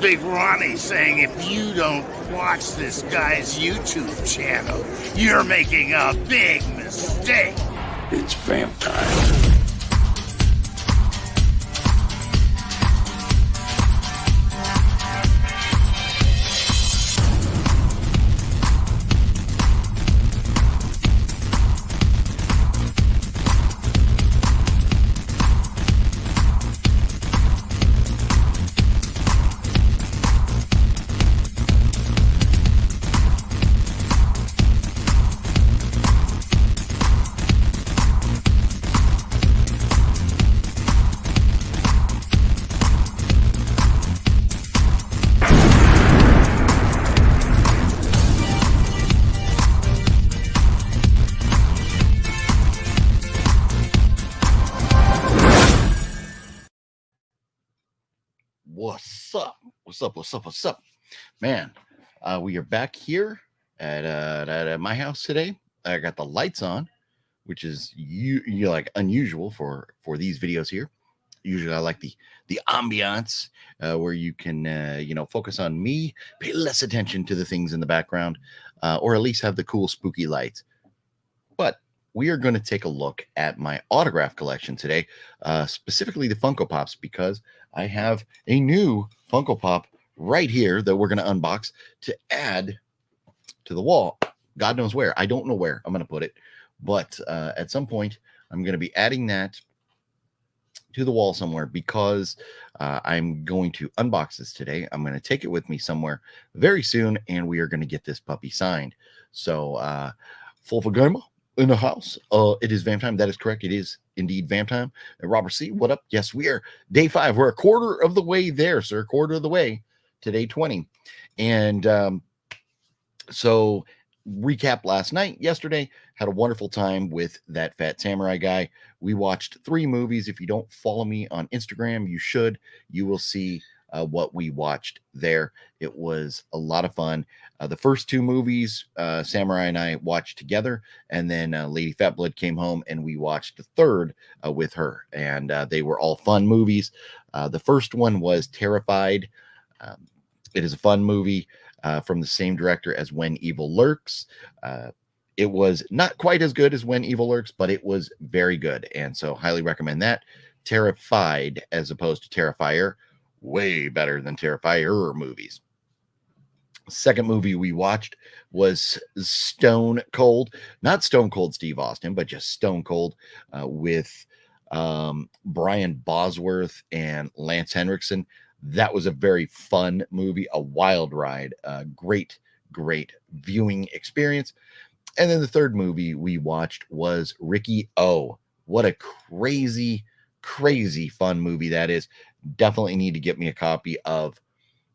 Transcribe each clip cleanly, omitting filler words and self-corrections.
Big Ronnie saying if you don't watch this guy's YouTube channel, you're making a big mistake. It's vamp time. What's up, man? We are back here at my house today. I got the lights on, which is you like unusual for these videos here. Usually I like the ambiance where you can focus on me, pay less attention to the things in the background, or at least have the cool spooky lights. But we are going to take a look at my autograph collection today, specifically the Funko Pops, because I have a new Funko Pop right here that we're going to unbox to add to the wall. God knows where. I don't know where I'm going to put it, but at some point I'm going to be adding that to the wall somewhere because I'm going to unbox this today. I'm going to take it with me somewhere very soon, and we are going to get this puppy signed. So full for gamer in the house. It is vamp time. That is correct. It is indeed vamp time. And Robert C, what up? Yes, we are day 5. We're a quarter of the way there, sir. A quarter of the way to day 20. And so recap last night, yesterday, had a wonderful time with that Phat Samurai guy. We watched 3 movies. If you don't follow me on Instagram, you should. You will see what we watched there. It was a lot of fun. The first 2 movies, Samurai and I watched together, and then Lady Phat Blood came home, and we watched the third with her, and they were all fun movies. The first one was Terrified. It is a fun movie from the same director as When Evil Lurks. It was not quite as good as When Evil Lurks, but it was very good, and so highly recommend that. Terrified as opposed to Terrifier, way better than Terrifier movies. Second movie we watched was Stone Cold, not Stone Cold Steve Austin, but just Stone Cold with Brian Bosworth and Lance Henriksen. That was a very fun movie, a wild ride, great viewing experience. And then the third movie we watched was Ricky O. What a crazy fun movie that is. Definitely need to get me a copy of,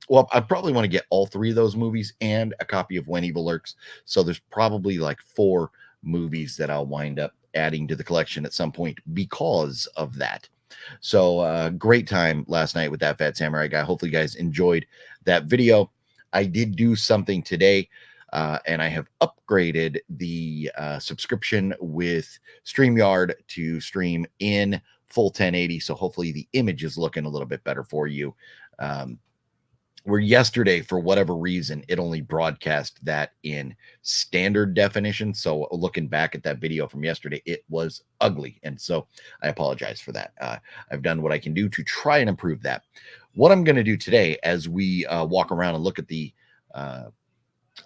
well, I probably want to get all 3 of those movies and a copy of When Evil Lurks. So there's probably like 4 movies that I'll wind up adding to the collection at some point because of that. So great time last night with that Phat Samurai guy. Hopefully you guys enjoyed that video. I did do something today, and I have upgraded the subscription with StreamYard to stream in full 1080. So hopefully the image is looking a little bit better for you. Where yesterday, for whatever reason, it only broadcast that in standard definition. So looking back at that video from yesterday, it was ugly. And so I apologize for that. I've done what I can do to try and improve that. What I'm going to do today, as we walk around and look at the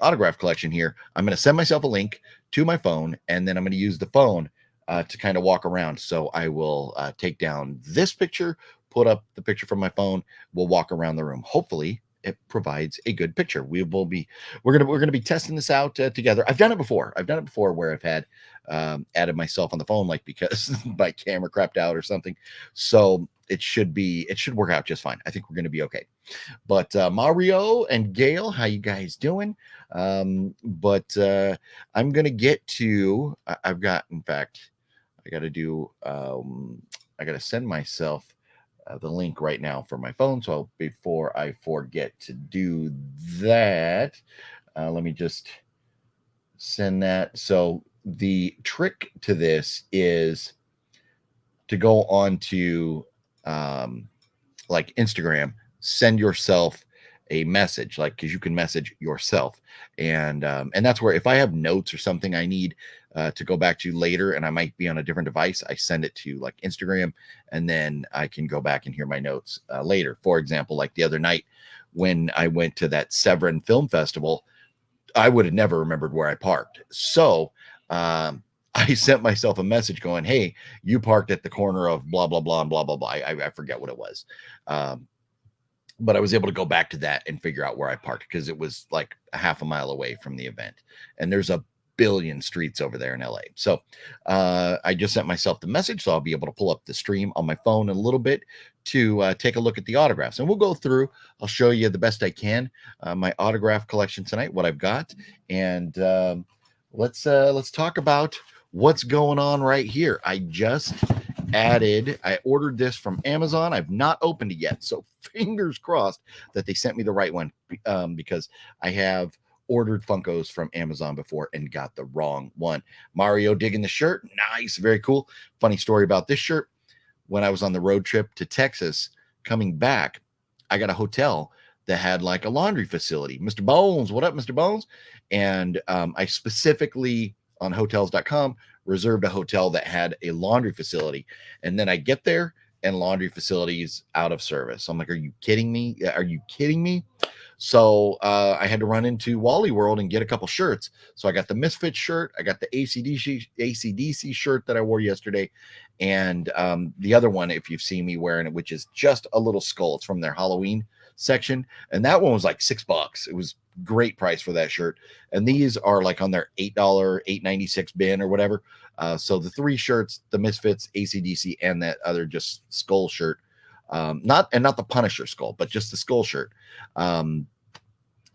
autograph collection here, I'm going to send myself a link to my phone, and then I'm going to use the phone to kind of walk around. So I will take down this picture, put up the picture from my phone. We'll walk around the room. Hopefully it provides a good picture. We're gonna be testing this out together. I've done it before where I've had added myself on the phone, like because my camera crapped out or something. So it should work out just fine. I think we're gonna be okay. But Mario and Gail, how you guys doing? I'm gonna get to, I got to send myself the link right now for my phone. So before I forget to do that, let me just send that. So the trick to this is to go on to like Instagram, send yourself a message, like, because you can message yourself, and that's where if I have notes or something I need to go back to later, and I might be on a different device, I send it to like Instagram, and then I can go back and hear my notes later. For example, like the other night when I went to that Severin Film Festival, I would have never remembered where I parked. So I sent myself a message going, "Hey, you parked at the corner of blah blah blah and blah blah blah." I forget what it was. But I was able to go back to that and figure out where I parked, because it was like a half a mile away from the event. And there's a billion streets over there in LA. So I just sent myself the message, so I'll be able to pull up the stream on my phone in a little bit to take a look at the autographs. And we'll go through, I'll show you the best I can, my autograph collection tonight, what I've got. And let's talk about what's going on right here. I ordered this from Amazon. I've not opened it yet, so fingers crossed that they sent me the right one, because I have ordered Funkos from Amazon before and got the wrong one. Mario digging the shirt. Nice, very cool. Funny story about this shirt. When I was on the road trip to Texas, coming back, I got a hotel that had like a laundry facility. Mr. Bones, what up, Mr. Bones? And I specifically on hotels.com reserved a hotel that had a laundry facility. And then I get there and laundry facilities out of service. I'm like, are you kidding me? Are you kidding me? So I had to run into Wally World and get a couple shirts. So I got the Misfits shirt. I got the AC/DC shirt that I wore yesterday. And the other one, if you've seen me wearing it, which is just a little skull. It's from their Halloween section. And that one was like $6. It was great price for that shirt. And these are like on their $8, $8.96 bin or whatever. So the three shirts, the Misfits, AC/DC, and that other just skull shirt, not the Punisher skull, but just the skull shirt.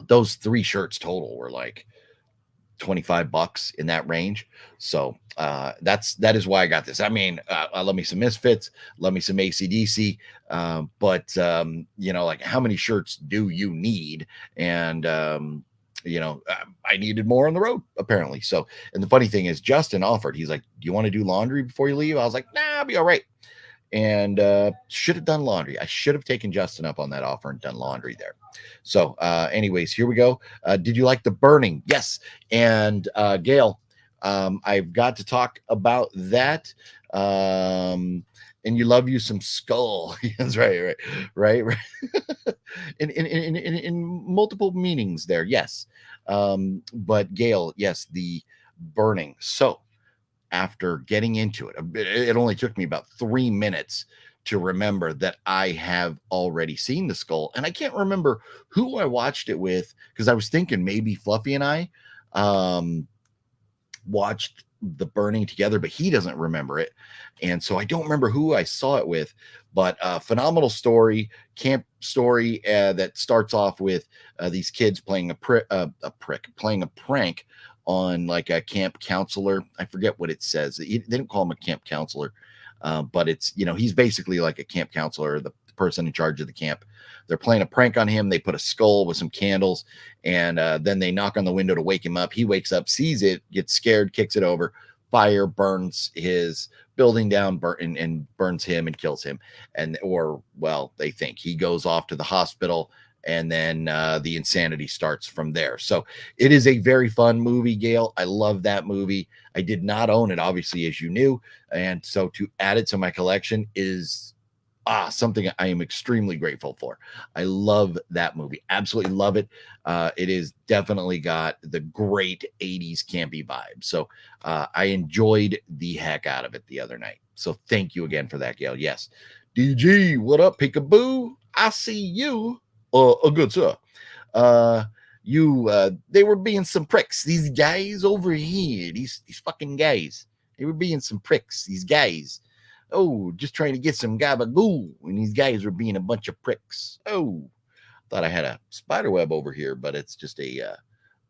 Those three shirts total were like $25 in that range. So that is why I got this. I mean, I love me some Misfits, love me some AC/DC, but like, how many shirts do you need? And I needed more on the road apparently. So, and the funny thing is, Justin offered. He's like, "Do you want to do laundry before you leave?" I was like, "Nah, I'll be all right." And should have done laundry. I should have taken Justin up on that offer and done laundry there. So anyways, here we go. Did you like the burning? Yes. And Gail, I've got to talk about that. And you love you some skull. That's right. in multiple meanings there. Yes. But Gail, yes, the burning. So after getting into it, it only took me about 3 minutes to remember that I have already seen the skull. And I can't remember who I watched it with, because I was thinking maybe Fluffy and I watched the burning together, but he doesn't remember it. And so I don't remember who I saw it with, but phenomenal story, camp story that starts off with these kids playing playing a prank on like a camp counselor. I forget what it says. They didn't call him a camp counselor, but it's, he's basically like a camp counselor, the person in charge of the camp. They're playing a prank on him. They put a skull with some candles, and then they knock on the window to wake him up. He wakes up, sees it, gets scared, kicks it over. Fire burns his building down, and burns him and kills him. They think he goes off to the hospital, and then the insanity starts from there. So it is a very fun movie, Gail. I love that movie. I did not own it, obviously, as you knew. And so to add it to my collection is something I am extremely grateful for. I love that movie. Absolutely love it. It is definitely got the great 80s campy vibe. So I enjoyed the heck out of it the other night. So thank you again for that, Gail. Yes. DG, what up, peekaboo? I see you. A good sir. They were being some pricks. These guys over here, these fucking guys, they were being some pricks. These guys, just trying to get some gabagoo, and these guys were being a bunch of pricks. Thought I had a spider web over here, but it's just a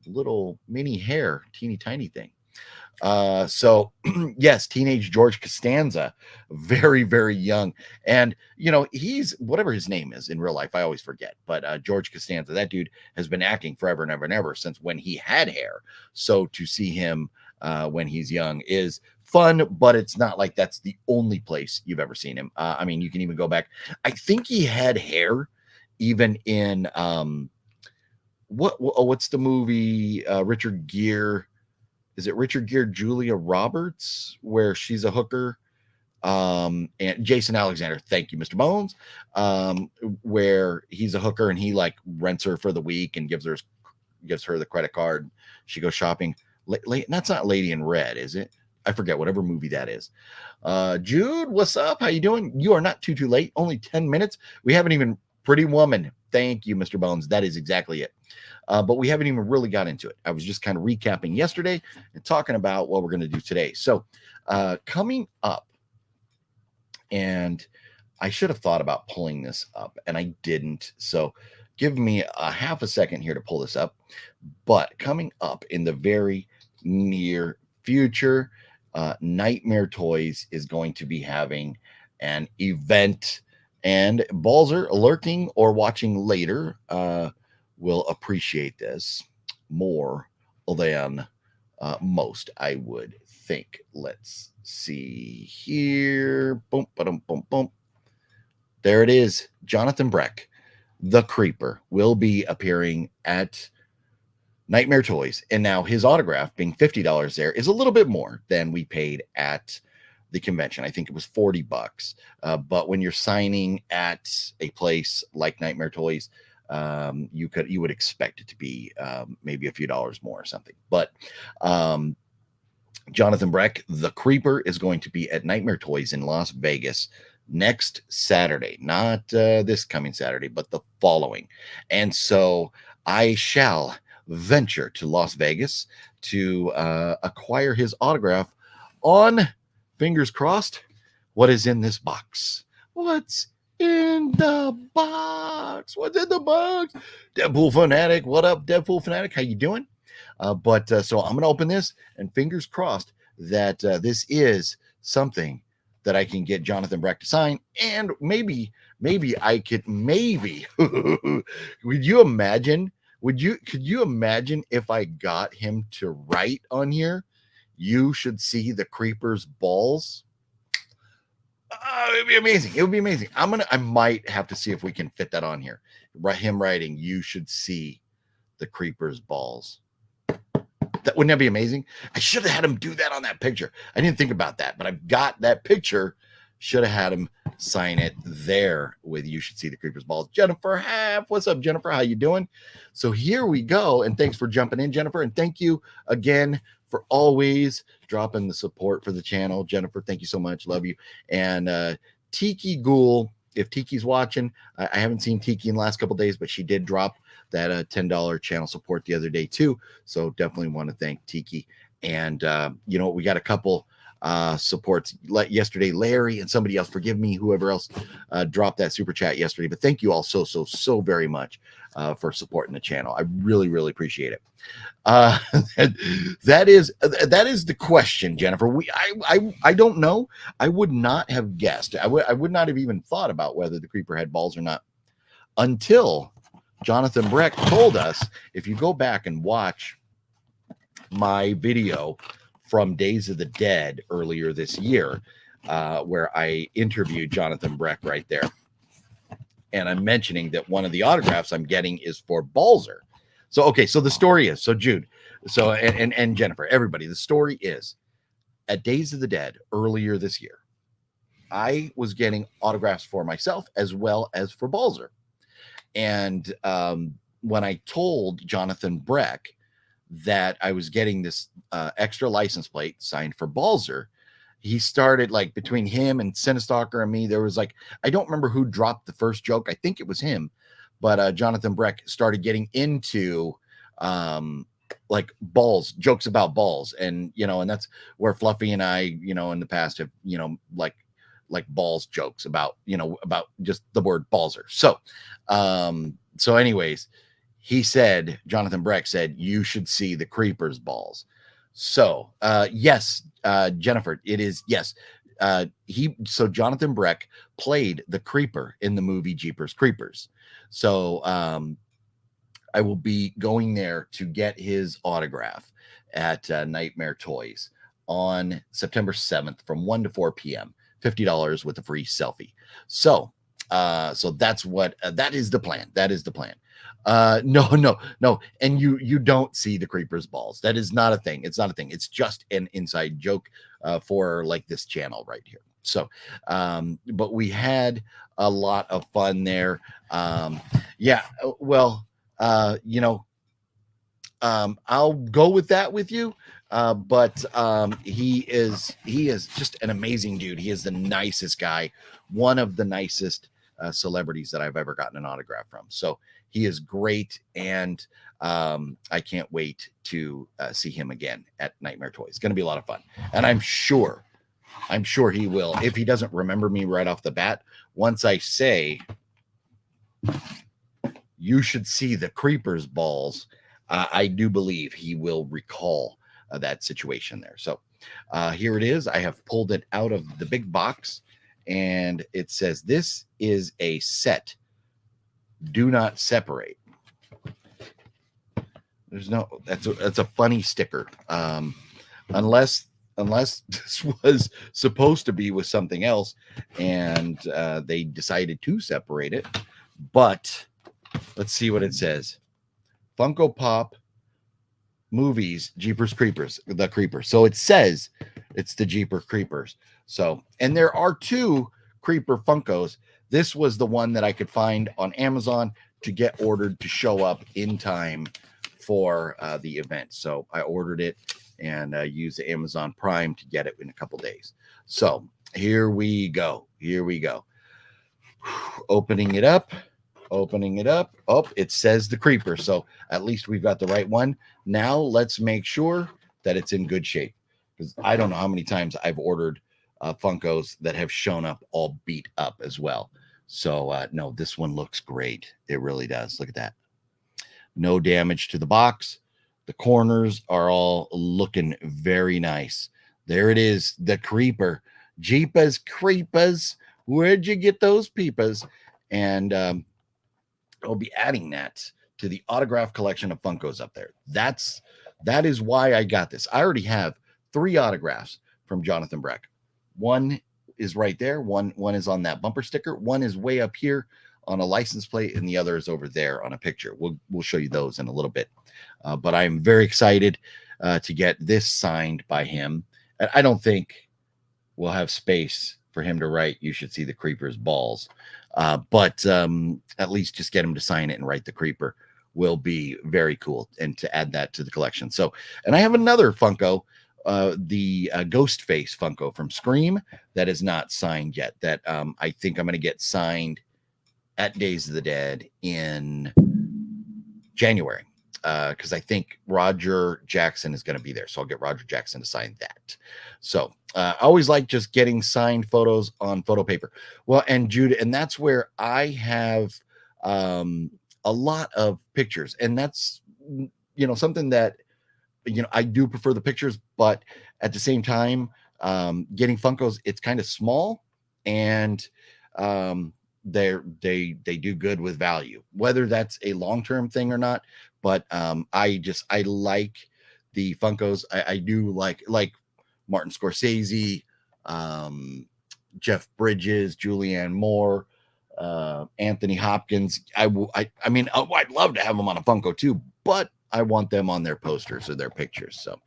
little mini hair, teeny tiny thing. So yes, teenage George Costanza, very, very young. And, he's whatever his name is in real life. I always forget, but George Costanza, that dude has been acting forever and ever and ever since when he had hair. So to see him when he's young is fun, but it's not like that's the only place you've ever seen him. I mean, you can even go back. I think he had hair even in what's the movie Richard Gere? Is it Richard Gere, Julia Roberts, where she's a hooker? And Jason Alexander, thank you, Mr. Bones, where he's a hooker and he like rents her for the week and gives her the credit card. She goes shopping. That's not Lady in Red, is it? I forget, whatever movie that is. Jude, what's up? How you doing? You are not too late. Only 10 minutes. We haven't even Pretty Woman. Thank you, Mr. Bones. That is exactly it. But we haven't even really got into it. I was just kind of recapping yesterday and talking about what we're going to do today. So coming up, and I should have thought about pulling this up, and I didn't. So give me a half a second here to pull this up. But coming up in the very near future, Nightmare Toys is going to be having an event, and Balzer lurking or watching later will appreciate this more than most, I would think. Let's see here. Boom, boom, boom, boom. There it is. Jonathan Breck, the Creeper, will be appearing at Nightmare Toys. And now his autograph, being $50 there, is a little bit more than we paid at the convention. I think it was $40. But when you're signing at a place like Nightmare Toys, you would expect it to be maybe a few dollars more or something. But Jonathan Breck, the Creeper, is going to be at Nightmare Toys in Las Vegas next Saturday, not this coming Saturday, but the following. And so I shall venture to Las Vegas to acquire his autograph on, fingers crossed, what is in this box. What's in the box? What's in the box? Deadpool Fanatic, what up, Deadpool Fanatic? How you doing? So I'm going to open this, and fingers crossed that this is something that I can get Jonathan Breck to sign. And maybe I could, would you imagine, could you imagine if I got him to write on here, "You should see the Creeper's balls"? It'd be amazing. It would be amazing. I might have to see if we can fit that on here. Him writing, "You should see the Creeper's balls." Wouldn't that be amazing? I should have had him do that on that picture. I didn't think about that, but I've got that picture. Should have had him sign it there with "You should see the Creeper's balls." Jennifer Half, what's up, Jennifer? How you doing? So here we go, and thanks for jumping in, Jennifer, and thank you again for always dropping the support for the channel. Jennifer, thank you so much. Love you. And Tiki Ghoul, if Tiki's watching, I haven't seen Tiki in the last couple of days, but she did drop that $10 channel support the other day too. So definitely want to thank Tiki. And we got a couple supports yesterday. Larry and somebody else, forgive me, whoever else dropped that super chat yesterday. But thank you all so very much for supporting the channel. I really, really appreciate it. That is the question, Jennifer. I don't know. I would not have guessed. I would not have even thought about whether the Creeper had balls or not until Jonathan Breck told us. If you go back and watch my video from Days of the Dead earlier this year, where I interviewed Jonathan Breck right there, and I'm mentioning that one of the autographs I'm getting is for Balzer. So, okay, so the story is, so Jude, so and Jennifer, everybody, the story is, at Days of the Dead earlier this year, I was getting autographs for myself as well as for Balzer. And when I told Jonathan Breck that I was getting this extra license plate signed for Balzer, he started, like, between him and Cinestalker and me, there was, like, I don't remember who dropped the first joke. I think it was him. But Jonathan Breck started getting into like balls, jokes about balls. And, and that's where Fluffy and I, in the past have, like balls jokes about, about just the word Balzer. So, anyways, he said, Jonathan Breck said, "You should see the Creeper's balls." So, yes, Jennifer, it is. Yes. So Jonathan Breck played the Creeper in the movie Jeepers Creepers. So, I will be going there to get his autograph at Nightmare Toys on September 7th from 1 to 4 p.m. $50 with a free selfie. So So that's what that is the plan. That is the plan. No. And you don't see the creeper's balls. That is not a thing. It's not a thing. It's just an inside joke for like this channel right here. So, but we had a lot of fun there. Yeah, well, I'll go with that with you. But he is just an amazing dude. He is the nicest guy, one of the nicest celebrities that I've ever gotten an autograph from. So he is great, and I can't wait to see him again at Nightmare Toys. It's going to be a lot of fun, and I'm sure he will. If he doesn't remember me right off the bat, once I say you should see the creeper's balls, I do believe he will recall that situation there. So here it is. I have pulled it out of the big box, and it says this is a set. Do not separate. There's no, that's a funny sticker. Unless this was supposed to be with something else and they decided to separate it. But let's see what it says. Funko Pop movies, Jeepers Creepers, the Creeper. So it says it's the Jeepers Creepers. So, and there are 2 Creeper Funkos. This was the one that I could find on Amazon to get ordered to show up in time for the event. So I ordered it and used the Amazon Prime to get it in a couple days. So here we go. Here we go. Opening it up. Oh, it says the Creeper. So at least we've got the right one. Now let's make sure that it's in good shape, because I don't know how many times I've ordered Funkos that have shown up all beat up as well. So no, this one looks great. It really does. Look at that. No damage to the box. The corners are all looking very nice. There it is, the Creeper. Jeepers Creepers. Where'd you get those peepers? And I'll be adding that to the autograph collection of Funkos up there. That is why I got this. I already have 3 autographs from Jonathan Breck. One is right there. One is on that bumper sticker. One is way up here on a license plate, and the other is over there on a picture. We'll show you those in a little bit. But I am very excited to get this signed by him. And I don't think we'll have space for him to write, "You should see the Creeper's balls." But at least just get him to sign it and write the Creeper will be very cool, and to add that to the collection. So, and I have another Funko, the Ghostface Funko from Scream that is not signed yet, that I think I'm going to get signed at Days of the Dead in January, because I think Roger Jackson is going to be there. So I'll get Roger Jackson to sign that. So I always like just getting signed photos on photo paper. Well, and Jude, and that's where I have a lot of pictures, and that's, something that, I do prefer the pictures, but at the same time, getting Funkos, it's kind of small, and they do good with value, whether that's a long-term thing or not. But I like the Funkos. I do like Martin Scorsese, Jeff Bridges, Julianne Moore, Anthony Hopkins. I mean, I'd love to have them on a Funko too, but I want them on their posters or their pictures. So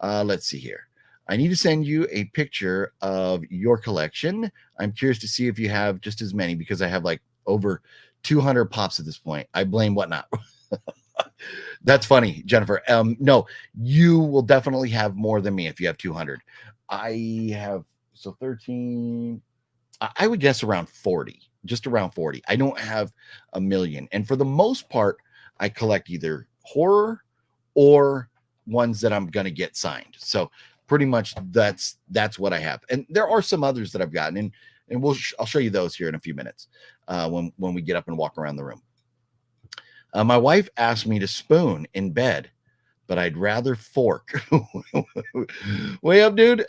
let's see here. I need to send you a picture of your collection. I'm curious to see if you have just as many, because I have like over 200 pops at this point. I blame Whatnot. That's funny, Jennifer. No, you will definitely have more than me if you have 200. I have 13. I would guess around 40, just around 40. I don't have a million. And for the most part, I collect either horror or ones that I'm going to get signed. So pretty much that's what I have. And there are some others that I've gotten, and I'll show you those here in a few minutes when we get up and walk around the room. My wife asked me to spoon in bed, but I'd rather fork. Way up, dude.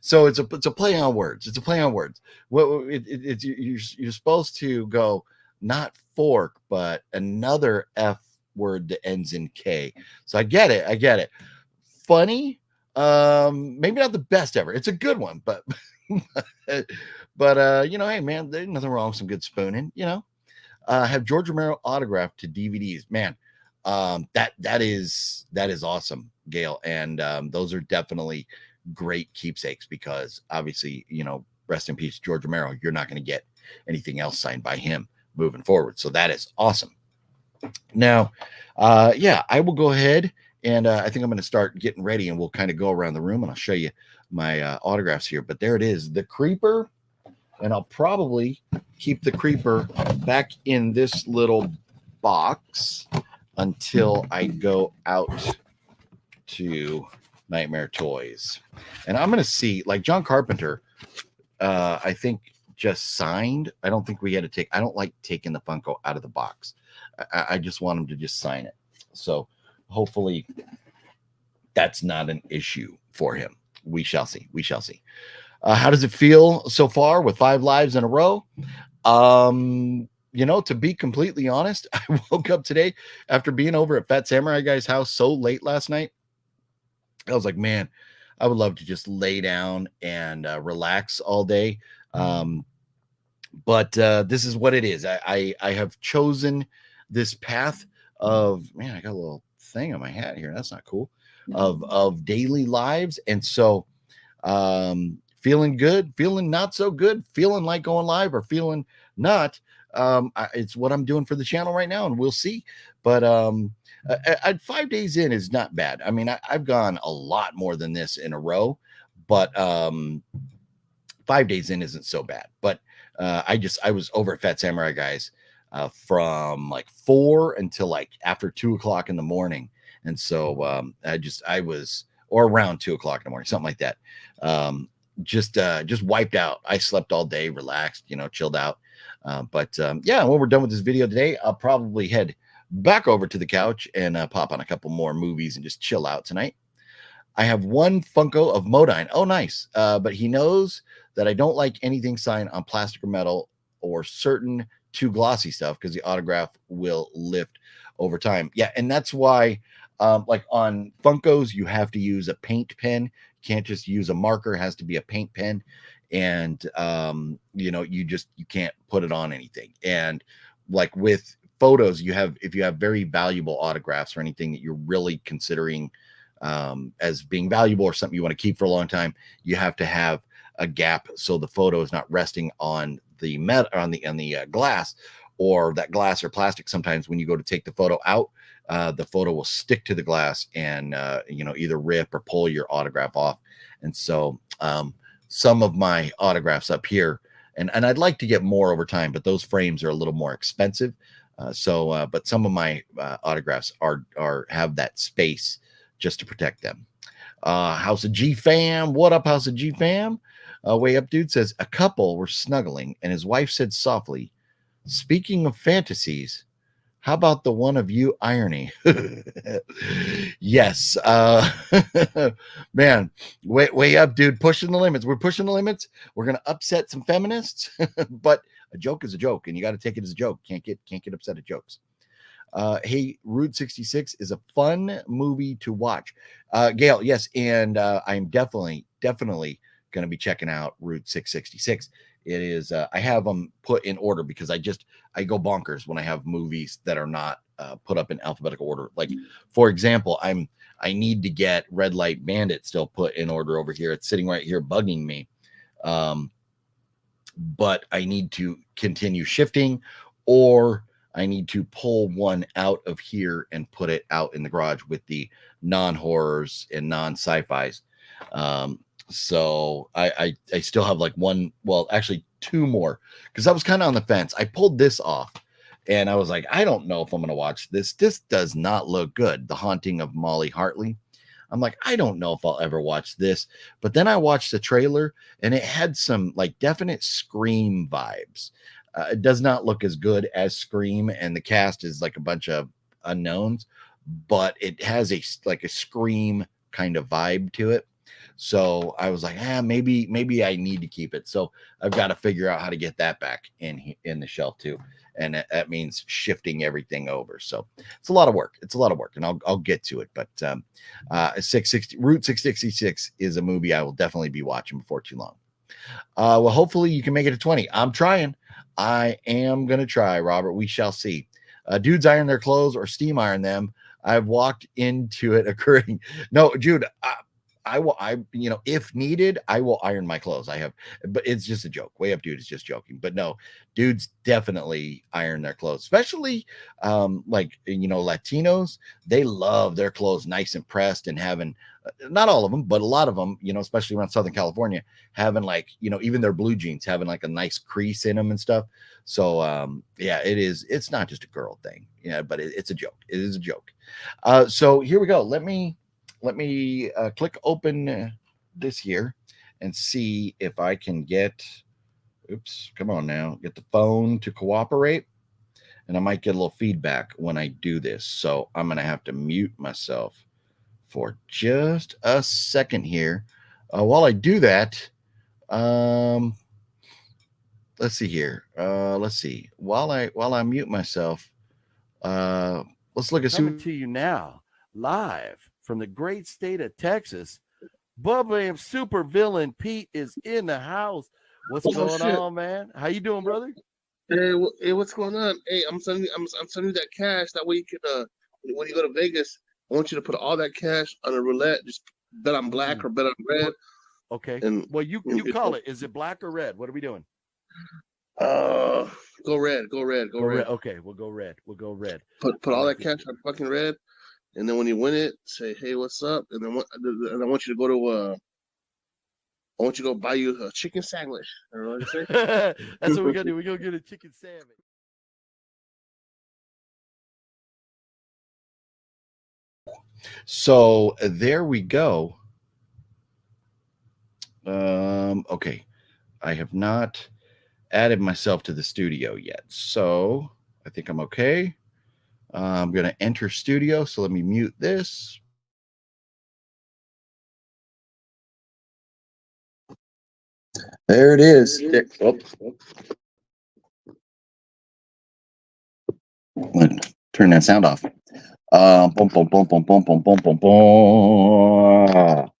So it's a play on words. It's a play on words. You're supposed to go not fork, but another F word that ends in K. So I get it. Funny. Maybe not the best ever. It's a good one, but But you know, hey man, there's nothing wrong with some good spooning, you know. Have George Romero autographed to DVDs, man. That is awesome, Gail, and those are definitely great keepsakes because obviously, you know, rest in peace, George Romero. You're not going to get anything else signed by him moving forward, so that is awesome. Now, yeah, I will go ahead and I think I'm going to start getting ready, and we'll kind of go around the room, and I'll show you my autographs here. But there it is, the Creeper. And I'll probably keep the Creeper back in this little box until I go out to Nightmare Toys. And I'm going to see, like John Carpenter, I think just signed. I don't think we had to take, I don't like taking the Funko out of the box. I just want him to just sign it. So hopefully that's not an issue for him. We shall see. We shall see. How does it feel so far with 5 lives in a row? You know, to be completely honest, I woke up today after being over at Phat Samurai Guy's house so late last night. I was like, man, I would love to just lay down and relax all day. But this is what it is. I have chosen this path of, man, I got a little thing on my hat here. That's not cool. Of daily lives. And so feeling good, feeling not so good, feeling like going live or feeling not. It's what I'm doing for the channel right now, and we'll see. But 5 days in is not bad. I mean, I've gone a lot more than this in a row, but 5 days in isn't so bad. But I was over at Phat Samurai Guys from like 4 until like after 2 o'clock in the morning. And so I was, or around 2 o'clock in the morning, something like that. Just wiped out. I slept all day, relaxed, you know, chilled out. Yeah, when we're done with this video today, I'll probably head back over to the couch and pop on a couple more movies and just chill out tonight. I have one Funko of Modine. Oh, nice. But he knows that I don't like anything signed on plastic or metal or certain too glossy stuff because the autograph will lift over time. Yeah, and that's why like on Funkos, you have to use a paint pen. You can't just use a marker. It has to be a paint pen. And you know, you can't put it on anything. And like with photos, if you have very valuable autographs or anything that you're really considering as being valuable or something you want to keep for a long time, you have to have a gap so the photo is not resting on the glass, or that glass or plastic. Sometimes when you go to take the photo out, the photo will stick to the glass and you know, either rip or pull your autograph off. And so some of my autographs up here, and I'd like to get more over time, but those frames are a little more expensive. But some of my autographs have that space just to protect them. House of G fam, what up, House of G fam? Way up dude says a couple were snuggling and his wife said softly, "Speaking of fantasies, how about the one of you irony?" Yes. Man, way up, dude. Pushing the limits. We're pushing the limits. We're going to upset some feminists, but a joke is a joke, and you got to take it as a joke. Can't get upset at jokes. Hey, Route 66 is a fun movie to watch. Gail, yes, and I'm definitely going to be checking out Route 666. It is, I have them put in order because I go bonkers when I have movies that are not put up in alphabetical order. Like, for example, I need to get Red Light Bandit still put in order over here. It's sitting right here bugging me. But I need to continue shifting, or I need to pull one out of here and put it out in the garage with the non-horrors and non-sci-fis. So I still have like one, well, actually 2 more, because I was kind of on the fence. I pulled this off and I was like, I don't know if I'm going to watch this. This does not look good. The Haunting of Molly Hartley. I'm like, I don't know if I'll ever watch this. But then I watched the trailer and it had some like definite Scream vibes. It does not look as good as Scream, and the cast is like a bunch of unknowns, but it has a Scream kind of vibe to it. So I was like, maybe I need to keep it. So I've got to figure out how to get that back in the shelf too. And that means shifting everything over. So it's a lot of work. And I'll get to it. But Route 666 is a movie I will definitely be watching before too long. Well, hopefully you can make it to 20. I'm trying. I am going to try, Robert. We shall see. Dudes iron their clothes or steam iron them. I've walked into it occurring. No, Jude, I will, if needed, I will iron my clothes. I have, but it's just a joke. Way Up Dude is just joking. But no, dudes definitely iron their clothes, especially Latinos. They love their clothes nice and pressed and having, not all of them, but a lot of them, especially around Southern California, having even their blue jeans having like a nice crease in them and stuff. So yeah, it's not just a girl thing. Yeah, but it's a joke. It is a joke. So here we go. Let me click open this here and see if I can get, come on now, get the phone to cooperate. And I might get a little feedback when I do this. So I'm going to have to mute myself for just a second here. While I do that, let's see here. Let's see. While I mute myself, let's look at coming to you now, live from the great state of Texas. Bubba and super villain Pete is in the house. What's going on, man? How you doing, brother? Hey, what's going on? Hey, I'm sending you that cash. That way you can, when you go to Vegas, I want you to put all that cash on a roulette. Just bet on black or bet on red. Okay. And well, you call it. Is it black or red? What are we doing? Go red. Go red. Okay, we'll go red. Put all that cash on fucking red, and then when you win it, say, "Hey, what's up?" And then I want you to go to I want you to go buy you a chicken sandwich. I don't know what to say. That's what we gotta do. We go get a chicken sandwich. So there we go. Okay. I have not added myself to the studio yet. So I think I'm okay. I'm going to enter studio. So let me mute this. There it is. Turn that sound off. Boom, boom, boom, boom, boom, boom, boom, boom, boom.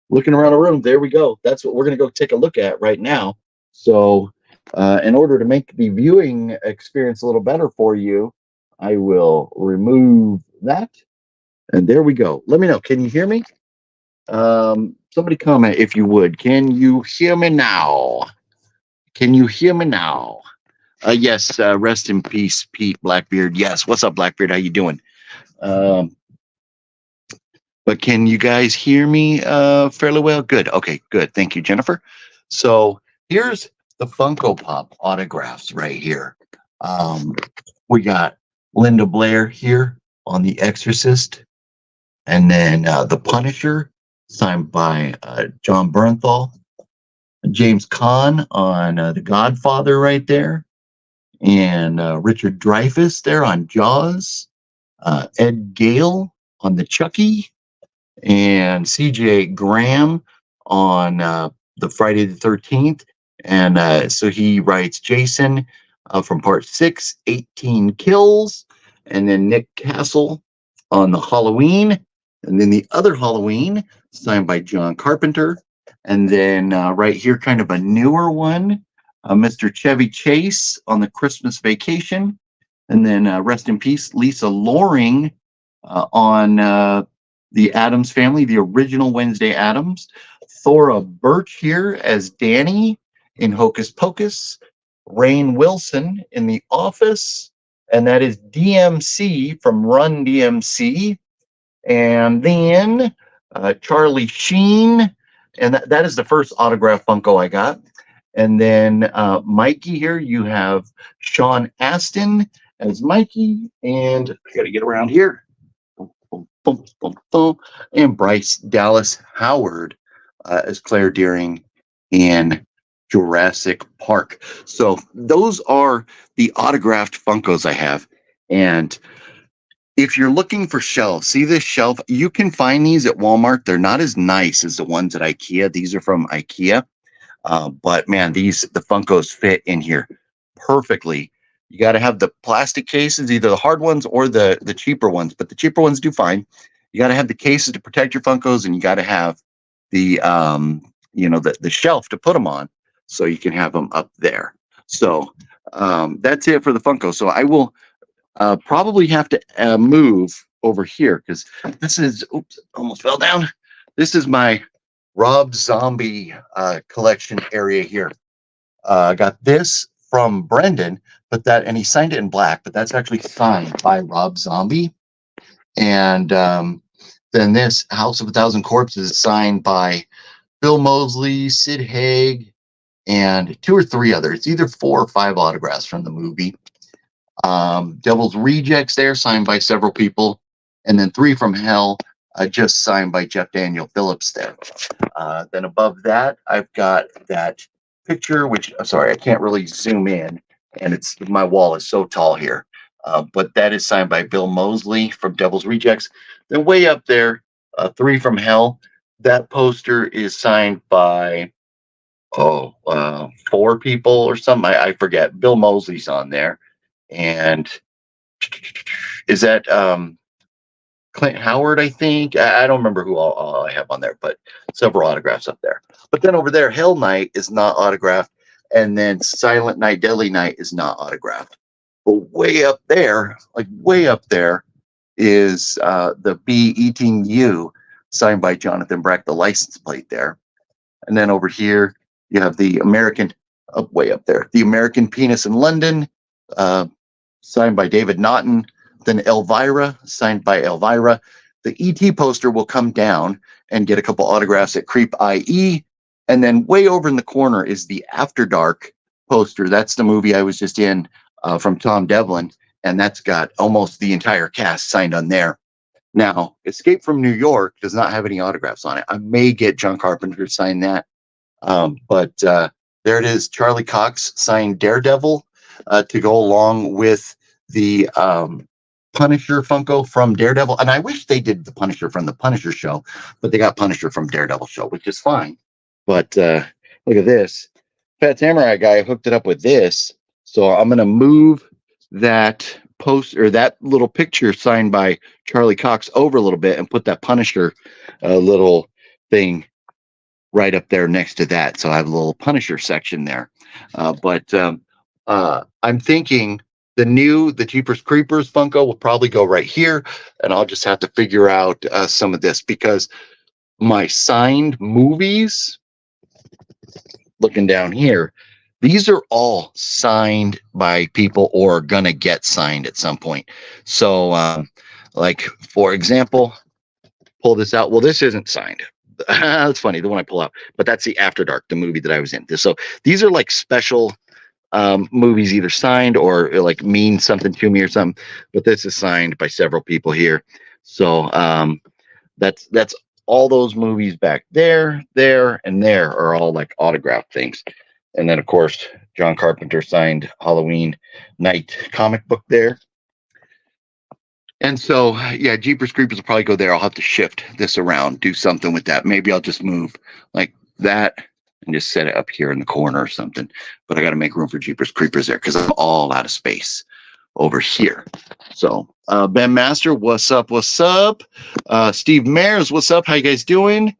Looking around the room, there we go. That's what we're going to go take a look at right now. So in order to make the viewing experience a little better for you, I will remove that. And there we go. Let me know. Can you hear me? Somebody comment if you would. Can you hear me now? Can you hear me now? Yes. Rest in peace, Pete Blackbeard. Yes. What's up, Blackbeard? How you doing? But can you guys hear me fairly well? Good. Okay, good. Thank you, Jennifer. So here's the Funko Pop autographs right here. We got Linda Blair here on The Exorcist. And then The Punisher, signed by John Bernthal. James Caan on The Godfather right there. And Richard Dreyfuss there on Jaws. Ed Gale on the Chucky. And CJ Graham on the Friday the 13th. And so he writes Jason from part 6, 18 kills. And then Nick Castle on the Halloween. And then the other Halloween signed by John Carpenter. And then right here, kind of a newer one, Mr. Chevy Chase on the Christmas Vacation. And then rest in peace, Lisa Loring on the Addams Family, the original Wednesday Addams. Thora Birch here as Danny in Hocus Pocus. Rainn Wilson in The Office. And that is DMC from Run DMC. And then Charlie Sheen. And that is the first autograph Funko I got. And then Mikey here, you have Sean Astin as Mikey. And I got to get around here. Boom, boom, boom, boom. And Bryce Dallas Howard as Claire Dearing in Jurassic Park. So those are the autographed Funkos I have. And if you're looking for shelves, see this shelf? You can find these at Walmart. They're not as nice as the ones at IKEA. These are from IKEA. But man, the Funkos fit in here perfectly. You got to have the plastic cases, either the hard ones or the cheaper ones. But the cheaper ones do fine. You got to have the cases to protect your Funkos, and you got to have the the shelf to put them on, so you can have them up there. So that's it for the Funko. So I will probably have to move over here, because this is, oops, almost fell down. This is my Rob Zombie collection area here. I got this from Brendan, and he signed it in black, but that's actually signed by Rob Zombie. And then this House of a Thousand Corpses is signed by Bill Moseley, Sid Haig, and 2 or 3 others, either 4 or 5 autographs from the movie. Devil's Rejects there, signed by several people. And then 3 from Hell, just signed by Jeff Daniel Phillips there. Then above that, I've got that picture, which, I'm sorry, I can't really zoom in, and my wall is so tall here. But that is signed by Bill Moseley from Devil's Rejects. Then way up there, 3 from Hell. That poster is signed by 4 people or something. I forget. Bill Moseley's on there. And is that Clint Howard, I think? I don't remember who all I have on there, but several autographs up there. But then over there, Hell Night is not autographed. And then Silent Night, Deadly Night is not autographed. But way up there, is the Bee Eating You, signed by Jonathan Brack, the license plate there. And then over here, you have the American, way up there, the American Penis in London, signed by David Naughton. Then Elvira, signed by Elvira. The E.T. poster will come down and get a couple autographs at Creep I.E. And then way over in the corner is the After Dark poster. That's the movie I was just in, from Tom Devlin. And that's got almost the entire cast signed on there. Now, Escape from New York does not have any autographs on it. I may get John Carpenter to sign that. But there it is. Charlie Cox signed Daredevil to go along with the Punisher Funko from Daredevil. And I wish they did the Punisher from the Punisher show, but they got Punisher from Daredevil show, which is fine. But look at this. Phat Samurai guy hooked it up with this. So I'm going to move that poster, that little picture signed by Charlie Cox, over a little bit and put that Punisher little thing right up there next to that. So I have a little Punisher section there. But I'm thinking the Jeepers Creepers Funko will probably go right here, and I'll just have to figure out some of this, because my signed movies, looking down here, these are all signed by people or are gonna get signed at some point. So like, for example, pull this out. Well, this isn't signed. That's funny, the one I pull out, but that's the After Dark, the movie that I was in. So these are like special movies, either signed or like mean something to me or something, but this is signed by several people here. So that's all those movies back there, and there are all like autographed things. And then of course John Carpenter signed Halloween Night comic book there. And so, yeah, Jeepers Creepers will probably go there. I'll have to shift this around, do something with that. Maybe I'll just move like that and just set it up here in the corner or something. But I got to make room for Jeepers Creepers there, because I'm all out of space over here. So, Ben Master, what's up? What's up? Steve Mares, what's up? How you guys doing?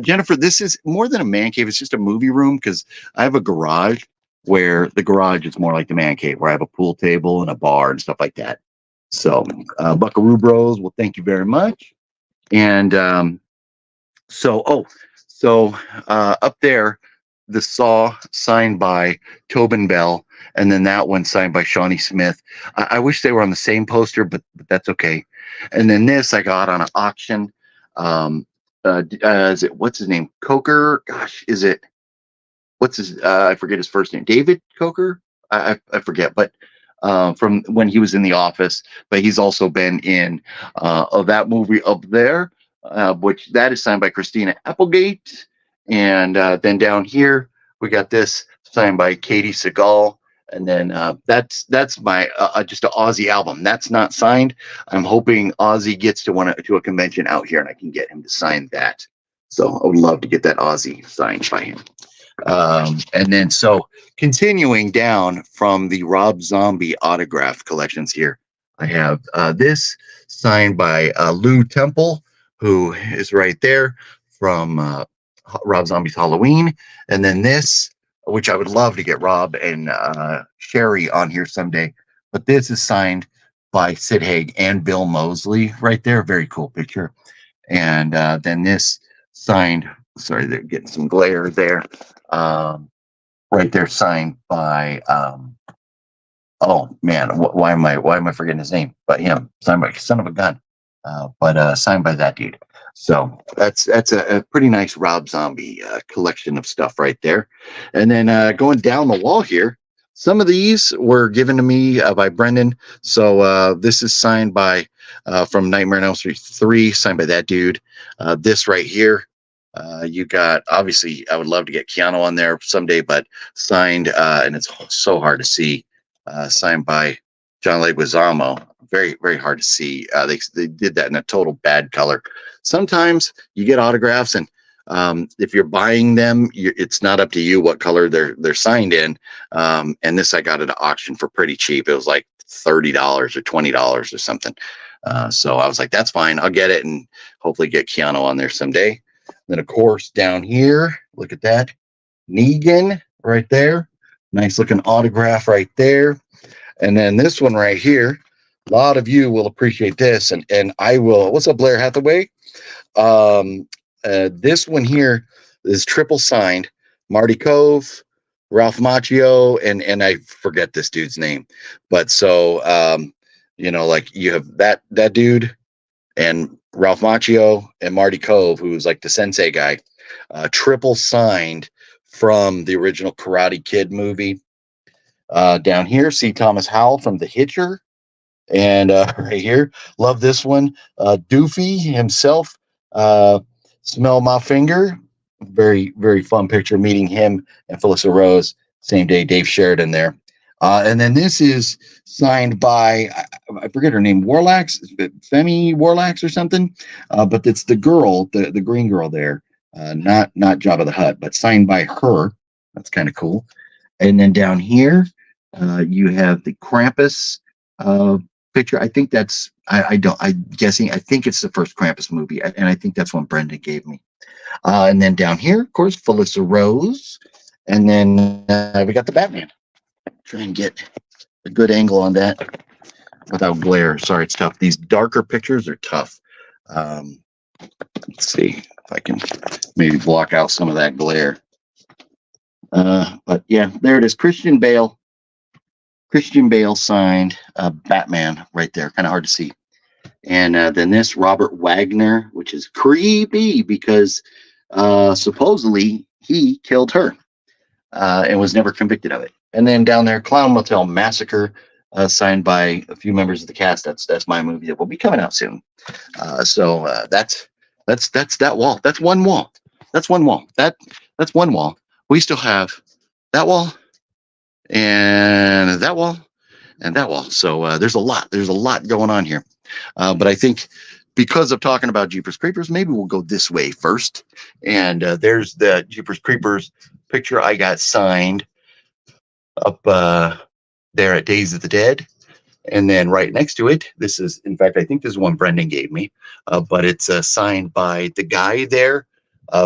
Jennifer, this is more than a man cave. It's just a movie room, because I have a garage where the garage is more like the man cave, where I have a pool table and a bar and stuff like that. So, Buckaroo Bros, well, thank you very much. And so up there, the Saw signed by Tobin Bell, and then that one signed by Shawnee Smith. I wish they were on the same poster, but that's okay. And then this I got on an auction. Is it, what's his name? Coker? Gosh, is it? What's his? I forget his first name. David Coker? I forget, but. From when he was in The Office, but he's also been in that movie up there, which that is signed by Christina Applegate. And then down here we got this signed by Katie Seagal. And then that's my just an Ozzy album. That's not signed. I'm hoping Ozzy gets to a convention out here, and I can get him to sign that. So I would love to get that Ozzy signed by him. And then so continuing down from the Rob Zombie autograph collections here, I have this signed by Lou Temple, who is right there from Rob Zombie's Halloween, and then this, which I would love to get Rob and Sherry on here someday. But this is signed by Sid Haig and Bill Moseley right there. Very cool picture. And then this signed. Sorry, they're getting some glare there. Right there, signed by. Oh man, why am I forgetting his name? But him, signed by Son of a Gun. But signed by that dude. So that's a pretty nice Rob Zombie collection of stuff right there. And then going down the wall here, some of these were given to me by Brendan. So this is signed by from Nightmare on Elm Street 3, signed by that dude. This right here, you got, obviously, I would love to get Keanu on there someday, but signed, and it's so hard to see, signed by John Leguizamo. Very, very hard to see. They did that in a total bad color. Sometimes you get autographs, and if you're buying them, it's not up to you what color they're signed in. And this I got at an auction for pretty cheap. It was like $30 or $20 or something. So I was like, that's fine. I'll get it and hopefully get Keanu on there someday. Then of course down here, look at that, Negan right there. Nice looking autograph right there. And then this one right here. A lot of you will appreciate this, and I will. What's up, Blair Hathaway? This one here is triple signed. Marty Cove, Ralph Macchio, and I forget this dude's name. But so like you have that dude and Ralph Macchio and Marty Cove, who's like the sensei guy, triple signed from the original Karate Kid movie. Down here, C. Thomas Howell from The Hitcher. And right here, love this one. Doofy himself, Smell My Finger. Very, very fun picture meeting him and Felissa Rose. Same day, Dave Sheridan there. And then this is signed by, I forget her name, Warlax, Femi Warlax or something. But it's the girl, the green girl there. Not Jabba the Hutt, but signed by her. That's kind of cool. And then down here, you have the Krampus picture. I think that's I'm guessing, I think it's the first Krampus movie, and I think that's one Brenda gave me. And then down here, of course, Felissa Rose, and then we got the Batman. Try and get a good angle on that without glare. Sorry, it's tough. These darker pictures are tough. Let's see if I can maybe block out some of that glare. But yeah, there it is. Christian Bale signed Batman right there. Kind of hard to see. And then this Robert Wagner, which is creepy because supposedly he killed her and was never convicted of it. And then down there, Clown Motel Massacre, signed by a few members of the cast. That's my movie that will be coming out soon. So that's that wall. That's one wall. That's one wall. That's one wall. We still have that wall and that wall and that wall. So there's a lot going on here. But I think because of talking about Jeepers Creepers, maybe we'll go this way first. And there's the Jeepers Creepers picture I got signed up there at Days of the Dead. And then right next to it, this is, in fact, I think this is one Brendan gave me, but it's signed by the guy there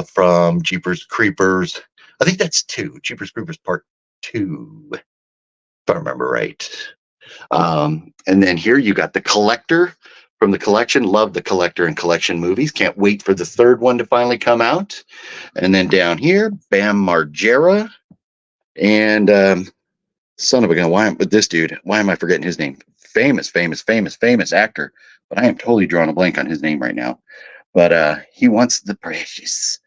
from Jeepers Creepers. I think that's 2, Jeepers Creepers Part 2, if I remember right. And then here you got the Collector from the collection. Love the Collector and collection movies. Can't wait for the 3rd one to finally come out. And then down here, Bam Margera. And son of a gun, but this dude, why am I forgetting his name? Famous actor. But I am totally drawing a blank on his name right now. But he wants the precious.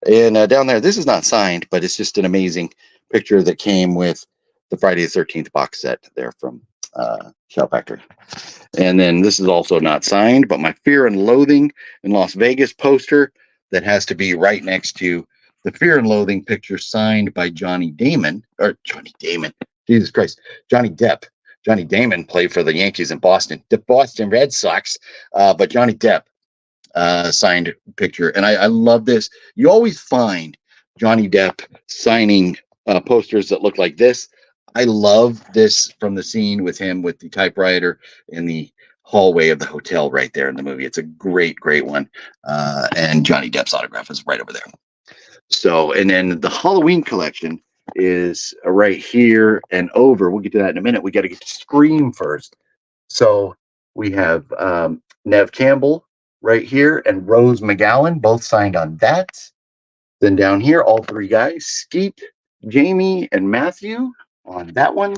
And down there, this is not signed, but it's just an amazing picture that came with the Friday the 13th box set there from Shout Factory. And then this is also not signed, but my Fear and Loathing in Las Vegas poster that has to be right next to the Fear and Loathing picture signed by Johnny Damon. Jesus Christ. Johnny Depp. Johnny Damon played for the Yankees in Boston, the Boston Red Sox. But Johnny Depp signed picture. And I love this. You always find Johnny Depp signing posters that look like this. I love this from the scene with him with the typewriter and the hallway of the hotel right there in the movie. It's a great, great one. And Johnny Depp's autograph is right over there. So, and then the Halloween collection is right here and over. We'll get to that in a minute. We got to get to Scream first. So we have Nev Campbell right here and Rose McGowan, both signed on that. Then down here, all three guys, Skeet, Jamie, and Matthew on that one.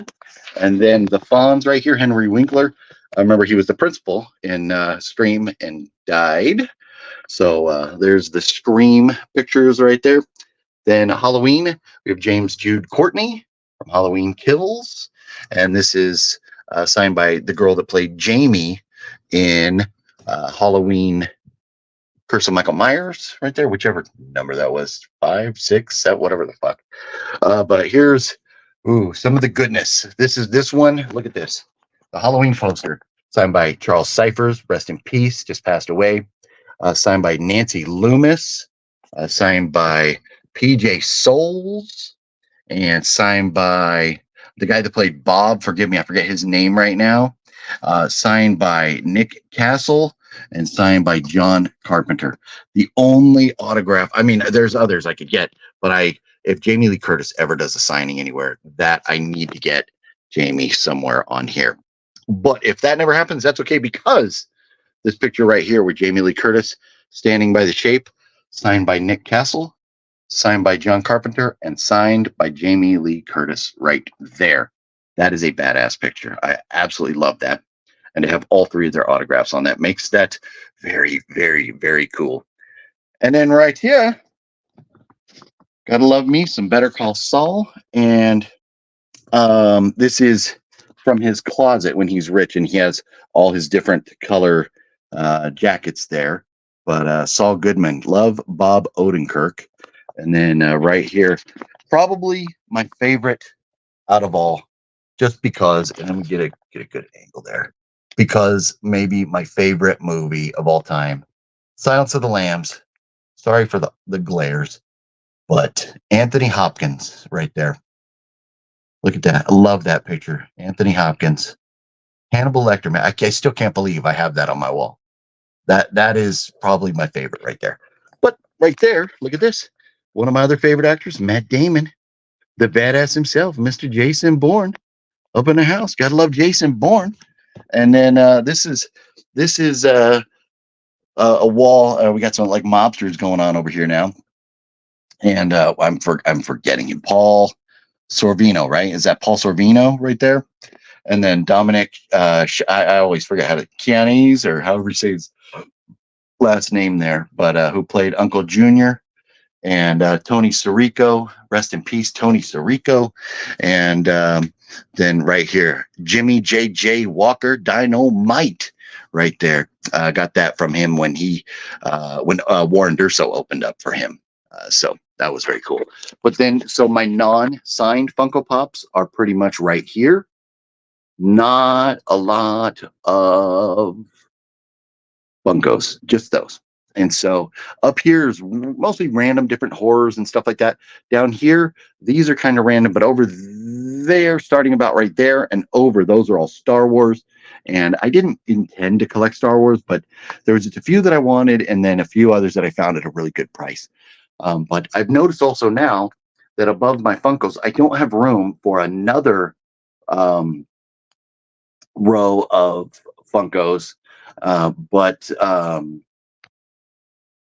And then the Fonz right here, Henry Winkler. I remember he was the principal in Scream and died. So there's the Scream pictures right there. Then Halloween, we have James Jude Courtney from Halloween Kills. And this is signed by the girl that played Jamie in Halloween Curse of Michael Myers right there, whichever number that was, 5, 6, 7, whatever the fuck. But here's some of the goodness. This one, look at this. The Halloween poster signed by Charles Cyphers, rest in peace, just passed away. Signed by Nancy Loomis, signed by PJ Souls, and signed by the guy that played Bob. Forgive me, I forget his name right now. Signed by Nick Castle and signed by John Carpenter. The only autograph, I mean, there's others I could get, but if Jamie Lee Curtis ever does a signing anywhere, that I need to get Jamie somewhere on here. But if that never happens, that's okay, because this picture right here with Jamie Lee Curtis standing by the shape, signed by Nick Castle, signed by John Carpenter, and signed by Jamie Lee Curtis right there. That is a badass picture. I absolutely love that. And to have all three of their autographs on that makes that very, very, very cool. And then right here, gotta love me some Better Call Saul. And this is from his closet when he's rich and he has all his different color jackets there. But Saul Goodman, love Bob Odenkirk. And then right here, probably my favorite out of all, just because, and let me get a good angle there, because maybe my favorite movie of all time, Silence of the Lambs. Sorry for the glares, but Anthony Hopkins right there. Look at that. I love that picture. Anthony Hopkins. Hannibal Lecter, man. I still can't believe I have that on my wall. That is probably my favorite right there. But right there, look at this. One of my other favorite actors, Matt Damon, the badass himself, Mr. Jason Bourne, up in the house. Gotta love Jason Bourne. And then this is a wall. We got some like mobsters going on over here now. And I'm forgetting him. Paul Sorvino, right? Is that Paul Sorvino right there? And then Dominic, I always forget how to, Chianese, or however you say his last name there, but who played Uncle Junior, and Tony Sirico, rest in peace, Tony Sirico. And then right here, Jimmy J.J. Walker, Dynamite, right there. Got that from him when Warren Durso opened up for him. So that was very cool. But then, so my non-signed Funko Pops are pretty much right here. Not a lot of Funkos, just those. And so up here is mostly random different horrors and stuff like that. Down here, these are kind of random, but over there, starting about right there and over, those are all Star Wars. And I didn't intend to collect Star Wars, but there was just a few that I wanted, and then a few others that I found at a really good price. But I've noticed also now that above my Funkos, I don't have room for another row of Funkos, but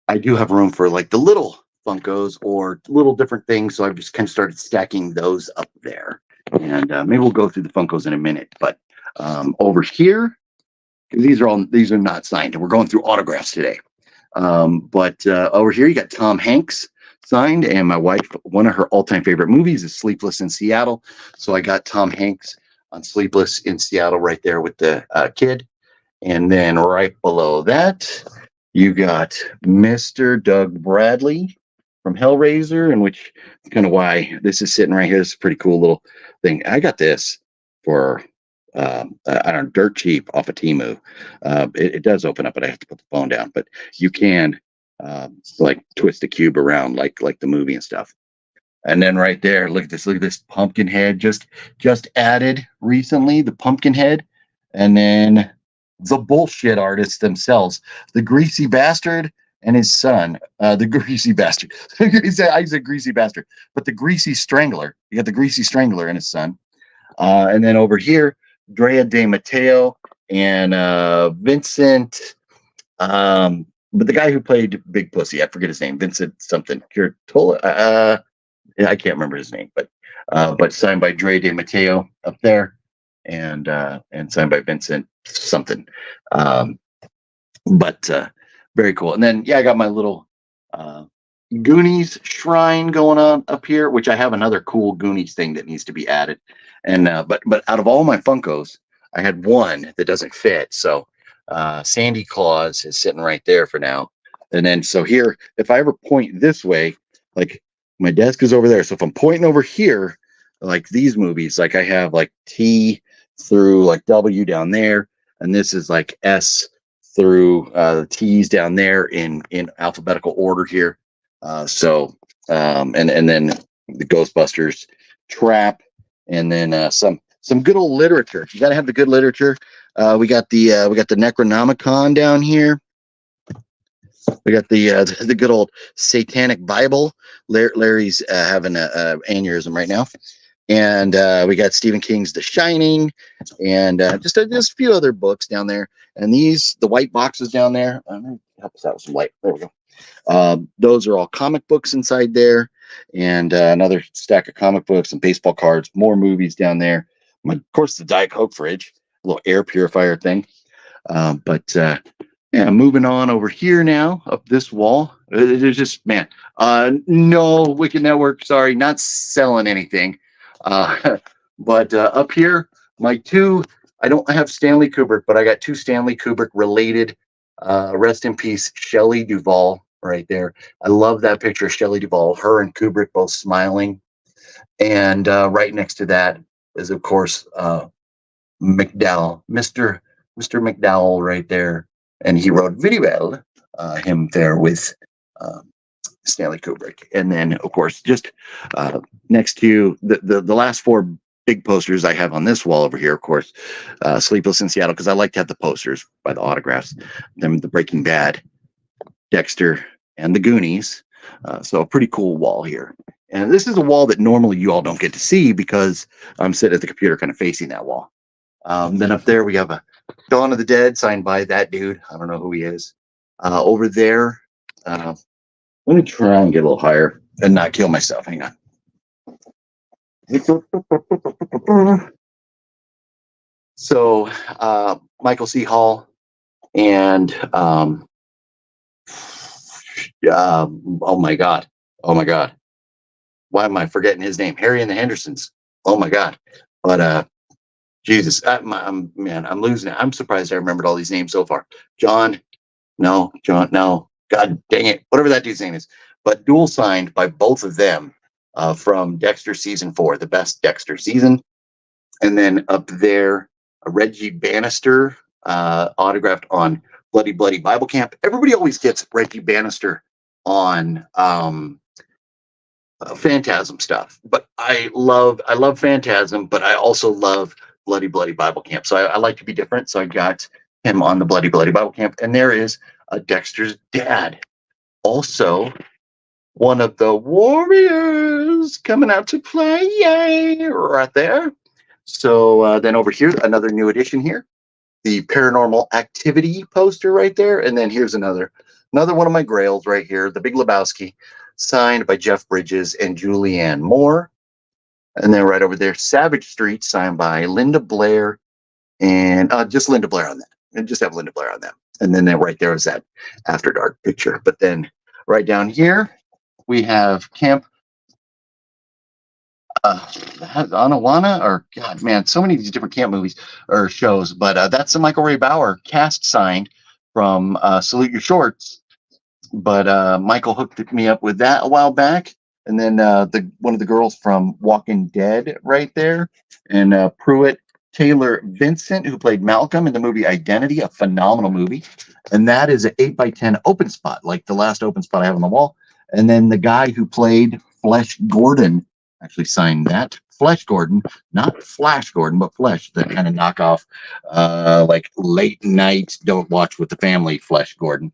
I do have room for like the little Funkos or little different things. So I've just kind of started stacking those up there. And maybe we'll go through the Funkos in a minute. But over here, these are not signed, and we're going through autographs today. But over here, you got Tom Hanks signed, and my wife, one of her all-time favorite movies is Sleepless in Seattle. So I got Tom Hanks on Sleepless in Seattle right there with the kid. And then right below that, you got Mr. Doug Bradley from Hellraiser, and which is kind of why this is sitting right here. It's a pretty cool little thing. I got this for, I don't know, dirt cheap off of Temu. It does open up, but I have to put the phone down. But you can like twist the cube around like the movie and stuff. And then right there, look at this pumpkin head just added recently, the pumpkin head. And then the bullshit artists themselves, the greasy bastard and his son, the greasy bastard. I said greasy bastard, but the greasy strangler. You got the greasy strangler and his son. And then over here, Drea De Matteo and Vincent. But the guy who played Big Pussy, I forget his name, Vincent something. Curtola. Yeah, I can't remember his name, but signed by Dre De Matteo up there, and signed by Vincent something. But very cool. And then I got my little Goonies shrine going on up here, which I have another cool Goonies thing that needs to be added. And but out of all my Funkos, I had one that doesn't fit. So Sandy Claus is sitting right there for now. And then so here, if I ever point this way, like my desk is over there. So if I'm pointing over here, like these movies, like I have like T through like W down there, and this is like S through the T's down there in alphabetical order here. And then the Ghostbusters trap, and then some good old literature. You got to have the good literature. We got the Necronomicon down here. We got the good old Satanic Bible. Larry's having a aneurysm right now, and we got Stephen King's The Shining, and just a few other books down there. And the white boxes down there. Help us out with some light. There we go. Those are all comic books inside there, and another stack of comic books and baseball cards. More movies down there. Of course, the Diet Coke fridge, a little air purifier thing. Moving on over here now, up this wall. It's just, man, no Wicked Network, sorry, not selling anything. But up here, my two, I don't have Stanley Kubrick, but I got two Stanley Kubrick related, rest in peace, Shelley Duvall right there. I love that picture of Shelley Duvall, her and Kubrick both smiling. And right next to that is, of course, McDowell, Mr. McDowell right there. And he wrote very well, him there with Stanley Kubrick. And then, of course, just next to the last four big posters I have on this wall over here, of course, Sleepless in Seattle, because I like to have the posters by the autographs. Then the Breaking Bad, Dexter, and the Goonies. So a pretty cool wall here. And this is a wall that normally you all don't get to see because I'm sitting at the computer kind of facing that wall. Then up there we have a Dawn of the Dead signed by that dude. I don't know who he is. Over there, let me try and get a little higher and not kill myself. Hang on. So Michael C. Hall and oh my god, why am I forgetting his name? Harry and the Hendersons. Oh my god. But Jesus, I'm losing it. I'm surprised I remembered all these names so far. John, no. God dang it, whatever that dude's name is. But dual signed by both of them from Dexter season 4, the best Dexter season. And then up there, Reggie Bannister autographed on Bloody Bible Camp. Everybody always gets Reggie Bannister on Phantasm stuff, but I love Phantasm, but I also love Bloody Bible Camp. So I like to be different. So I got him on the Bloody Bible Camp. And there is Dexter's dad, also one of the Warriors coming out to play. Yay, right there. So then over here, another new addition here, the Paranormal Activity poster right there. And then here's another one of my grails right here, the Big Lebowski, signed by Jeff Bridges and Julianne Moore. And then right over there, Savage Street, signed by Linda Blair, and just Linda Blair on that. And just have Linda Blair on that. And then right there is that After Dark picture. But then right down here, we have Camp Anawana, or God, man, so many of these different camp movies or shows. But that's the Michael Ray Bauer cast signed from Salute Your Shorts. But Michael hooked me up with that a while back. And then one of the girls from Walking Dead right there. And Pruitt Taylor Vincent, who played Malcolm in the movie Identity, a phenomenal movie. And that is an 8x10 open spot, like the last open spot I have on the wall. And then the guy who played Flesh Gordon actually signed that Flesh Gordon, not Flash Gordon, but Flesh, the kind of knockoff, like late night, don't watch with the family Flesh Gordon.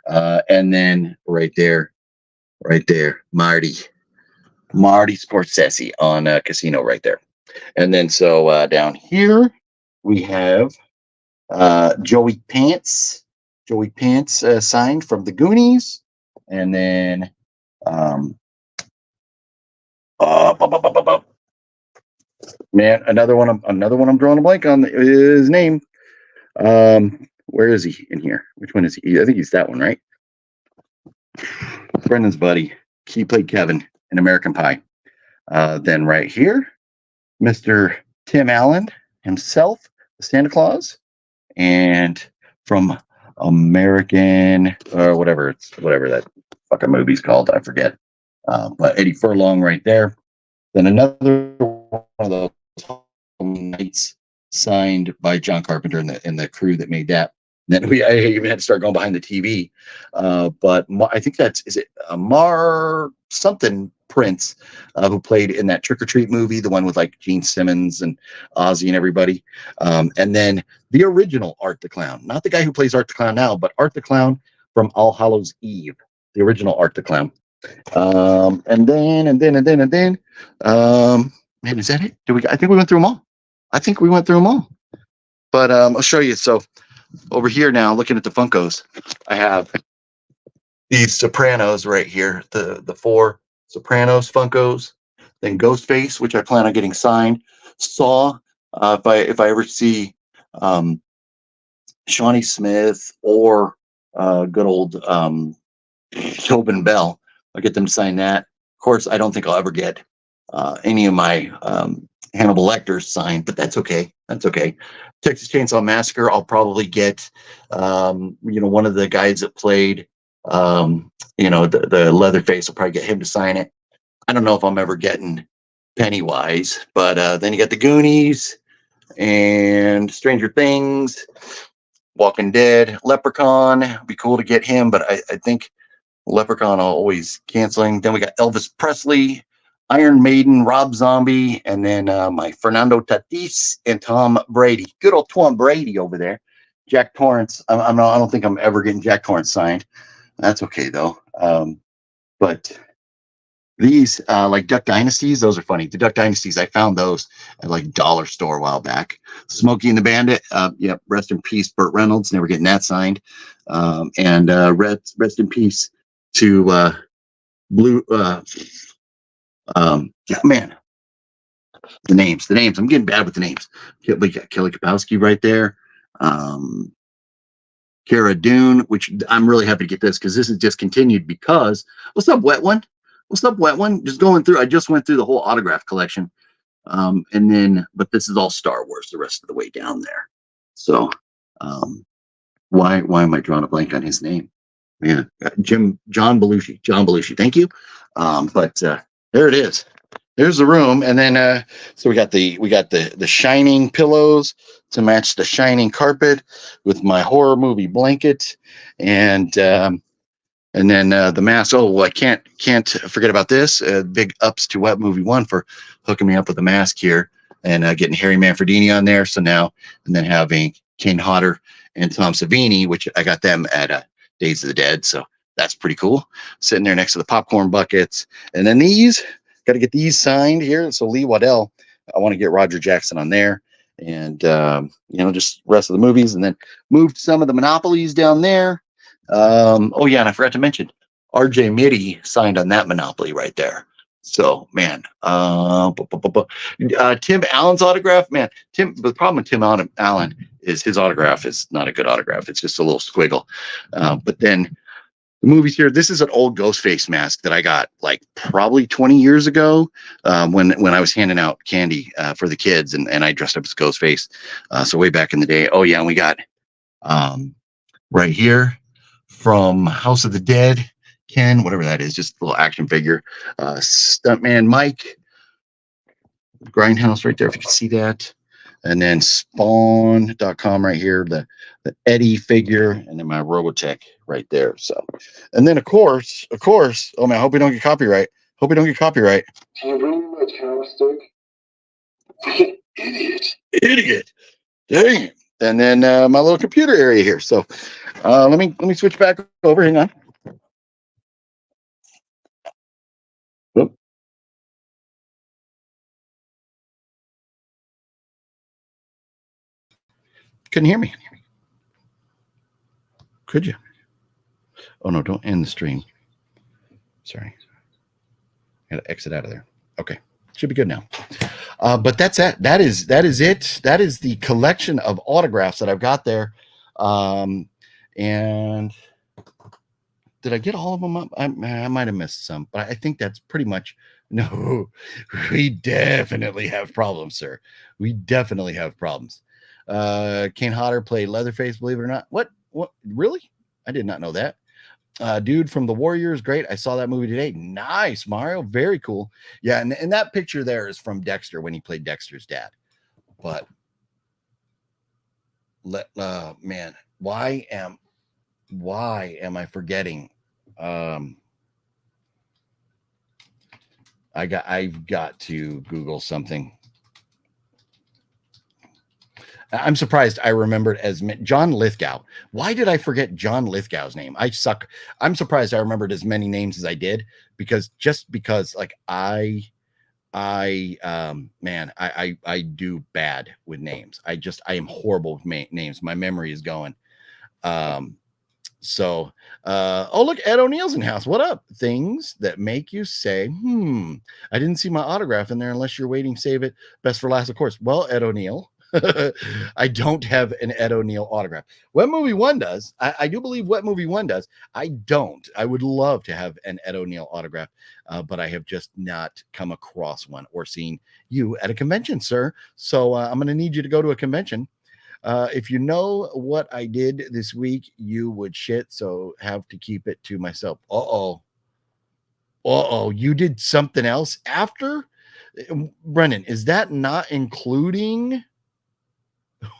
And then right there, Marty Scorsese on Casino right there. And then so down here we have Joey Pants signed from the Goonies. And then man, another one I'm drawing a blank on his name. Where is he in here? Which one is he? I think he's that one, right? Brendan's buddy. He played Kevin in American Pie. Then right here, Mr. Tim Allen himself, Santa Claus, and from American or whatever that fucking movie's called, I forget. But Eddie Furlong right there. Then another one of those nights signed by John Carpenter and the crew that made that. Then I even had to start going behind the TV. But I think is it Mar something Prince, who played in that Trick or Treat movie, the one with like Gene Simmons and Ozzy and everybody. And then the original Art the Clown, not the guy who plays Art the Clown now, but Art the Clown from All Hallows Eve, the original Art the Clown. And then, man, is that it? I think we went through them all. But I'll show you. So over here now, looking at the Funkos, I have these Sopranos right here, the 4 Sopranos Funkos, then Ghostface, which I plan on getting signed. Saw, if I ever see Shawnee Smith or good old Tobin Bell, I'll get them to sign that. Of course, I don't think I'll ever get any of my Hannibal Lecters signed, but that's okay. Texas Chainsaw Massacre, I'll probably get, one of the guys that played, the Leatherface, will probably get him to sign it. I don't know if I'm ever getting Pennywise, but then you got the Goonies and Stranger Things, Walking Dead, Leprechaun. It'd be cool to get him, but I think Leprechaun I'll always canceling. Then we got Elvis Presley, Iron Maiden, Rob Zombie, and then my Fernando Tatis and Tom Brady. Good old Tom Brady over there. Jack Torrance. I don't think I'm ever getting Jack Torrance signed. That's okay though. But these like Duck Dynasties, those are funny. The Duck Dynasties, I found those at like dollar store a while back. Smokey and the Bandit. Yep. Rest in peace, Burt Reynolds. Never getting that signed. And rest in peace to Blue. Yeah, man. The names. I'm getting bad with the names. We got Kelly Kapowski right there. Cara Dune, which I'm really happy to get this because this is discontinued because what's up, Wet One? Just going through. I just went through the whole autograph collection. But this is all Star Wars the rest of the way down there. So why am I drawing a blank on his name? Yeah, John Belushi. Thank you. But there it is. There's the room, and then so we got the shining pillows to match the shining carpet with my horror movie blanket, and then the mask. Oh, well, I can't forget about this. Big ups to Wet Movie One for hooking me up with the mask here and getting Harry Manfredini on there. So now, and then having Kane Hodder and Tom Savini, which I got them at Days of the Dead. So that's pretty cool. Sitting there next to the popcorn buckets, and then these. Got to get these signed here. So Lee Waddell, I want to get Roger Jackson on there, and just rest of the movies, and then moved some of the Monopolies down there. Oh yeah, and I forgot to mention R.J. Mitty signed on that Monopoly right there. So man, Tim Allen's autograph, man. The problem with Tim Allen is his autograph is not a good autograph. It's just a little squiggle. But then. The movies here. This is an old Ghostface mask that I got like probably 20 years ago when I was handing out candy for the kids, and I dressed up as Ghostface. So way back in the day. Oh yeah, and we got right here from House of the Dead, Ken, whatever that is, just a little action figure. Stuntman Mike, Grindhouse right there, if you can see that. And then spawn.com right here, the Eddie figure, and then my Robotech right there. So, and then of course, oh man, I hope we don't get copyright. Do you bring my chopstick? Idiot. Idiot. Dang it. And then my little computer area here. So let me switch back over. Hang on. Oop. Couldn't hear me. Could you? Oh no, don't end the stream. Sorry. I gotta exit out of there. Okay. Should be good now. But that's it. That is it. That is the collection of autographs that I've got there. And did I get all of them up? I might have missed some, but I think that's pretty much. No, we definitely have problems, sir. We definitely have problems. Kane Hodder played Leatherface, believe it or not. What? Really? I did not know that. Dude from the Warriors, great. I saw that movie today. Nice, Mario. Very cool. Yeah, and that picture there is from Dexter when he played Dexter's dad. But man, why am I forgetting? I've got to Google something. I'm surprised I remembered as John Lithgow. Why did I forget John Lithgow's name? I suck. I'm surprised I remembered as many names as I did because like I do bad with names. I am horrible with names. My memory is going. So oh look, Ed O'Neill's in house. What up? Things that make you say, I didn't see my autograph in there unless you're waiting, save it. Best for last, of course. Well, Ed O'Neill. I don't have an Ed O'Neill autograph. What Movie One does. I do believe What Movie One does. I don't. I would love to have an Ed O'Neill autograph, but I have just not come across one or seen you at a convention, sir. So I'm going to need you to go to a convention. If you know what I did this week, you would shit. So have to keep it to myself. You did something else after? Brendan, is that not including?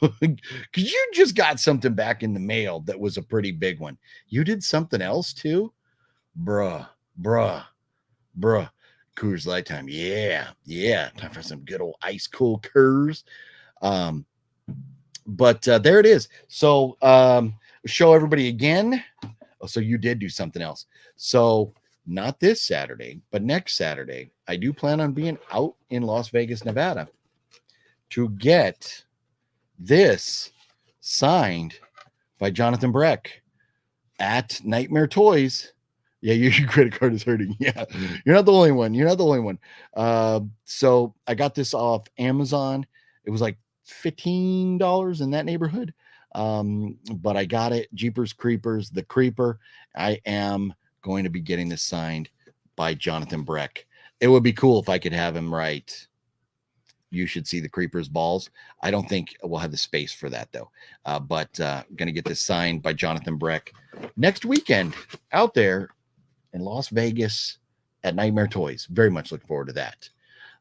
Because you just got something back in the mail that was a pretty big one. You did something else too? Bruh. Coors Light time. Yeah. Time for some good old ice cool Coors. But there it is. So show everybody again. Oh, so you did do something else. So not this Saturday, but next Saturday, I do plan on being out in Las Vegas, Nevada to get this signed by Jonathan Breck at Nightmare Toys. Yeah, your credit card is hurting. Yeah, you're not the only one. So I got this off Amazon. It was like $15 in that neighborhood. But I got it. Jeepers Creepers, the Creeper. I am going to be getting this signed by Jonathan Breck. It would be cool if I could have him write, "You should see the Creeper's balls." I don't think we'll have the space for that though. But going to get this signed by Jonathan Breck next weekend out there in Las Vegas at Nightmare Toys. Very much look forward to that.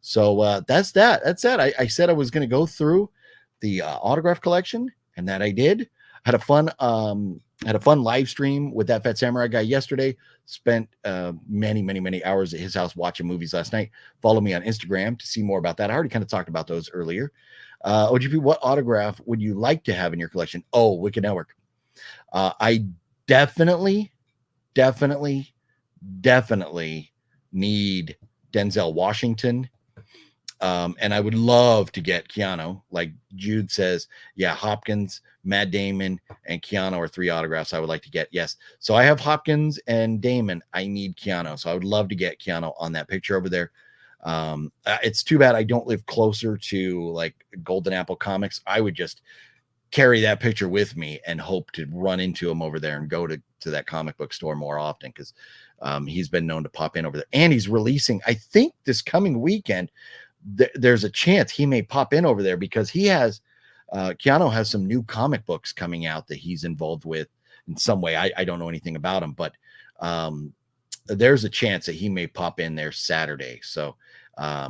So that's that. That's that. I said I was going to go through the autograph collection, and that I did. Had a fun live stream with that Fat Samurai guy yesterday. Spent many hours at his house watching movies last night. Follow me on Instagram to see more about that. I already kind of talked about those earlier. OGP, what autograph would you like to have in your collection? Oh, Wicked Network. I definitely need Denzel Washington. And I would love to get Keanu. Like Jude says, yeah, Hopkins, Matt Damon, and Keanu are 3 autographs I would like to get. Yes. So I have Hopkins and Damon. I need Keanu. So I would love to get Keanu on that picture over there. It's too bad I don't live closer to like Golden Apple Comics. I would just carry that picture with me and hope to run into him over there and go to that comic book store more often because he's been known to pop in over there. And he's releasing, I think this coming weekend, there's a chance he may pop in over there because he has Keanu has some new comic books coming out that he's involved with in some way. I don't know anything about him, but there's a chance that he may pop in there Saturday. So I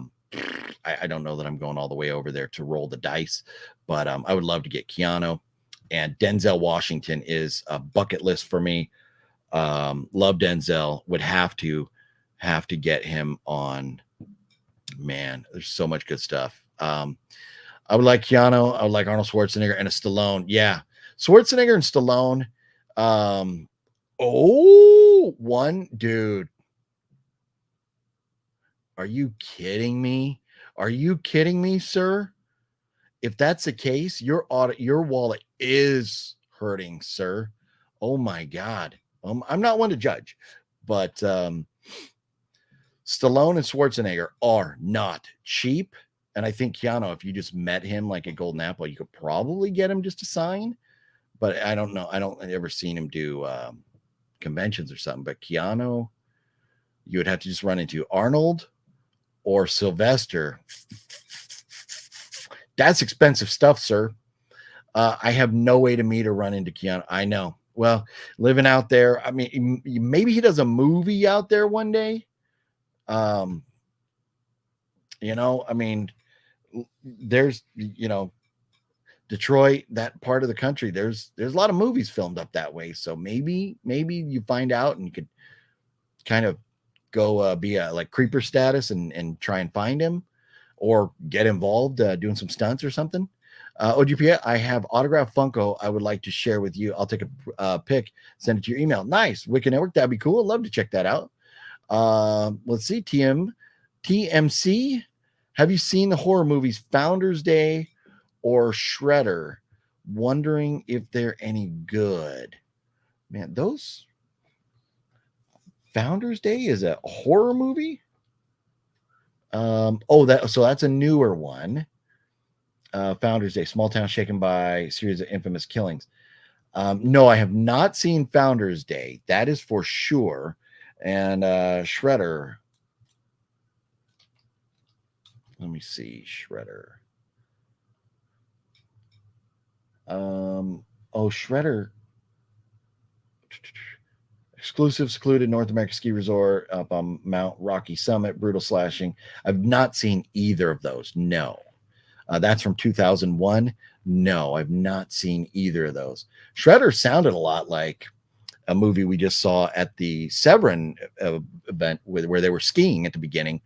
don't know that I'm going all the way over there to roll the dice, but I would love to get Keanu. And Denzel Washington is a bucket list for me. Love Denzel. Would have to get him on. Man, there's so much good stuff. I would like Keanu. I would like Arnold Schwarzenegger and a Stallone. Yeah, Schwarzenegger and Stallone. One dude. Are you kidding me? Are you kidding me, sir? If that's the case, your wallet is hurting, sir. Oh my God. I'm not one to judge, but Stallone and Schwarzenegger are not cheap. And I think Keanu, if you just met him like at Golden Apple, you could probably get him just to sign. But I don't know. I don't ever seen him do conventions or something. But Keanu, you would have to just run into Arnold or Sylvester. That's expensive stuff, sir. I have no way to meet or run into Keanu. I know. Well, living out there, I mean, maybe he does a movie out there one day. I mean, there's, Detroit, that part of the country, there's a lot of movies filmed up that way. So maybe you find out and you could kind of go be a like creeper status and try and find him or get involved doing some stunts or something. OGP, I have autographed Funko I would like to share with you. I'll take a pic, send it to your email. Nice. Wicked Network, that'd be cool. I'd love to check that out. Let's see, TMC. Have you seen the horror movies Founders Day or Shredder? Wondering if they're any good. Man, those Founders Day is a horror movie. So that's a newer one. Founders Day, small town shaken by a series of infamous killings. No, I have not seen Founders Day. That is for sure. And Shredder. Let me see, Shredder. Shredder. Exclusive secluded North American ski resort up on Mount Rocky Summit, brutal slashing. I've not seen either of those. No. That's from 2001. No, I've not seen either of those. Shredder sounded a lot like a movie we just saw at the Severin event where they were skiing at the beginning.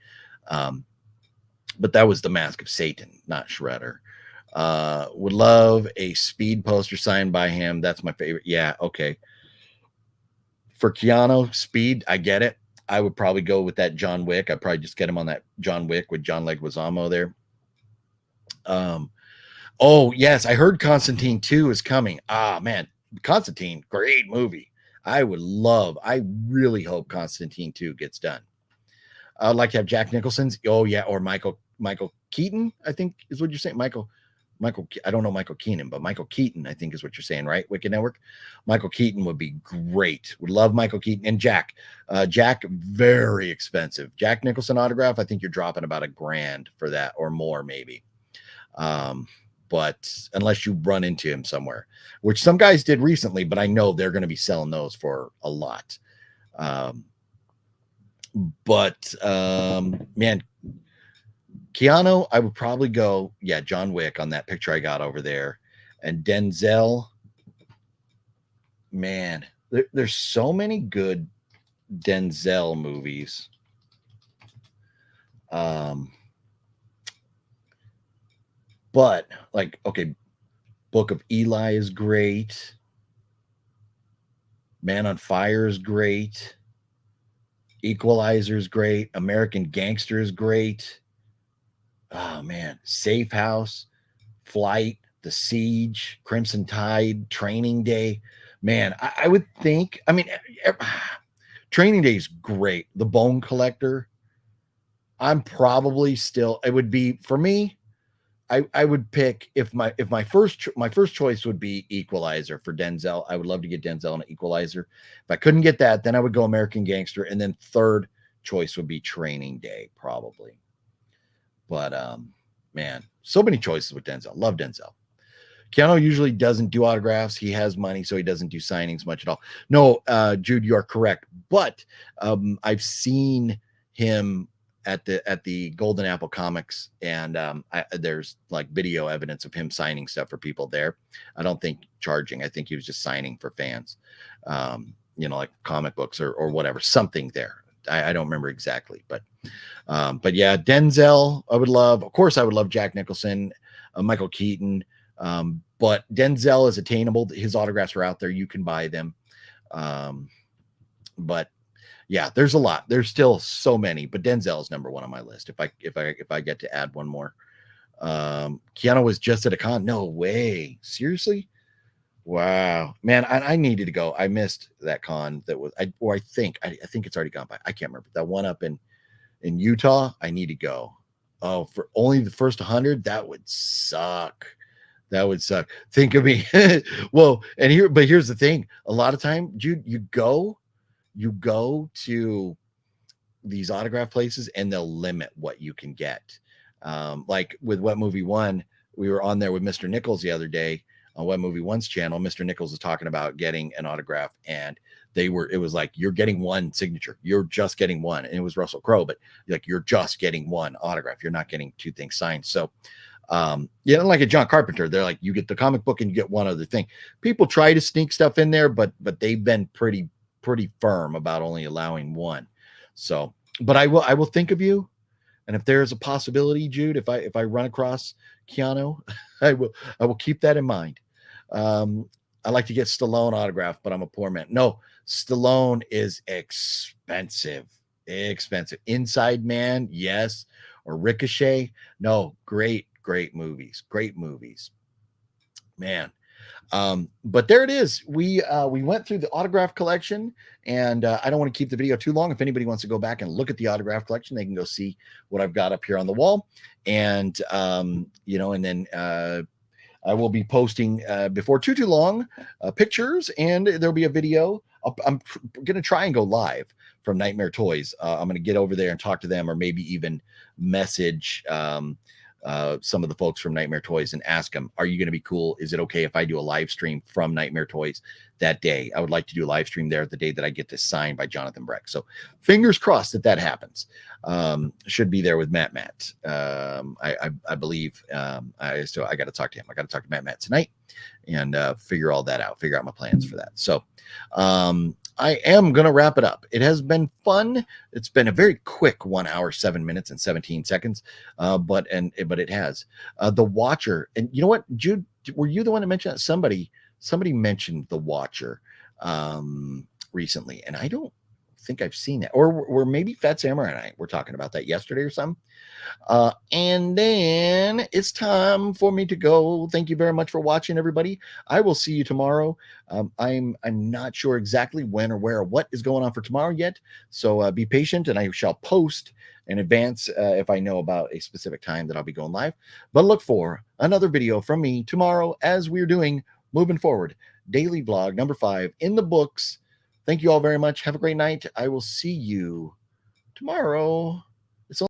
But that was The Mask of Satan, not Shredder. Would love a Speed poster signed by him. That's my favorite. Yeah, okay. For Keanu, Speed, I get it. I would probably go with that John Wick. I'd probably just get him on that John Wick with John Leguizamo there. Oh, yes, I heard Constantine 2 is coming. Ah, man, Constantine, great movie. I really hope Constantine 2 gets done. I'd like to have Jack Nicholson's. Oh, yeah, or Michael Keaton, I think is what you're saying. Michael, I don't know Michael Keenan, but Michael Keaton, I think is what you're saying, right? Wicked Network. Michael Keaton would be great. Would love Michael Keaton and Jack. Jack, very expensive. Jack Nicholson autograph, I think you're dropping about $1,000 for that or more, maybe. But unless you run into him somewhere, which some guys did recently, but I know they're going to be selling those for a lot. Man, Keanu, I would probably go, John Wick on that picture I got over there. And Denzel, man, there's so many good Denzel movies. But like, okay, Book of Eli is great. Man on Fire is great. Equalizer is great. American Gangster is great. Oh man, Safe House, Flight, The Siege, Crimson Tide, Training Day. Man, I would think, Training Day is great. The Bone Collector. I'm probably still, it would be for me. I would pick if my first choice would be Equalizer for Denzel. I would love to get Denzel an Equalizer. If I couldn't get that, then I would go American Gangster, and then third choice would be Training Day, probably. But man, so many choices with Denzel. Love Denzel. Keanu usually doesn't do autographs. He has money, so he doesn't do signings much at all. No, Jude, you are correct. But I've seen him at the Golden Apple Comics, and there's like video evidence of him signing stuff for people there. I don't think charging. I think he was just signing for fans, like comic books or whatever, something there. I don't remember exactly, but yeah, Denzel, I would love. Of course, I would love Jack Nicholson, Michael Keaton, but Denzel is attainable. His autographs are out there. You can buy them. But yeah, there's a lot. There's still so many, but Denzel is number one on my list. If I get to add one more, Keanu was just at a con. No way, seriously? Wow, man, I needed to go. I missed that con. That was I think it's already gone by. I can't remember that one up in Utah. I need to go. Oh, for only the first 100, that would suck. That would suck. Think of me. Well, but here's the thing. A lot of time, Jude, you go to these autograph places and they'll limit what you can get. Like with What Movie One, we were on there with Mr. Nichols the other day on What Movie One's channel. Mr. Nichols was talking about getting an autograph, and it was like, you're getting one signature. You're just getting one. And it was Russell Crowe, but like, you're just getting one autograph. You're not getting two things signed. So, like a John Carpenter, they're like, you get the comic book and you get one other thing. People try to sneak stuff in there, but they've been pretty firm about only allowing one. So, but I will think of you. And if there's a possibility, Jude, if I run across Keanu, I will keep that in mind. I like to get Stallone autograph, but I'm a poor man. No, Stallone is expensive. Inside Man, yes. Or Ricochet. No, great movies. Great movies. Man. But there it is. We went through the autograph collection, and I don't want to keep the video too long. If anybody wants to go back and look at the autograph collection, they can go see what I've got up here on the wall. And and then I will be posting before too long pictures, and there'll be a video. I'm going to try and go live from Nightmare Toys. I'm going to get over there and talk to them, or maybe even message some of the folks from Nightmare Toys and ask them, are you going to be cool? Is it okay if I do a live stream from Nightmare Toys that day? I would like to do a live stream there the day that I get this signed by Jonathan Breck. So fingers crossed that happens. Should be there with Matt. I believe I got to talk to him. I got to talk to Matt tonight and figure all that out, figure out my plans for that. So I am going to wrap it up. It has been fun. It's been a very quick 1 hour, 7 minutes and 17 seconds. But it has the Watcher. And you know what, Jude, were you the one that mentioned that? Somebody mentioned the Watcher recently, and I don't think I've seen that, or maybe Phat Samurai and I were talking about that yesterday or something. And then it's time for me to go. Thank you very much for watching, everybody. I will see you tomorrow. I'm not sure exactly when or where or what is going on for tomorrow yet, so be patient, and I shall post in advance if I know about a specific time that I'll be going live. But look for another video from me tomorrow, as we're doing moving forward. Daily vlog number 5 in the books. Thank you all very much. Have a great night. I will see you tomorrow.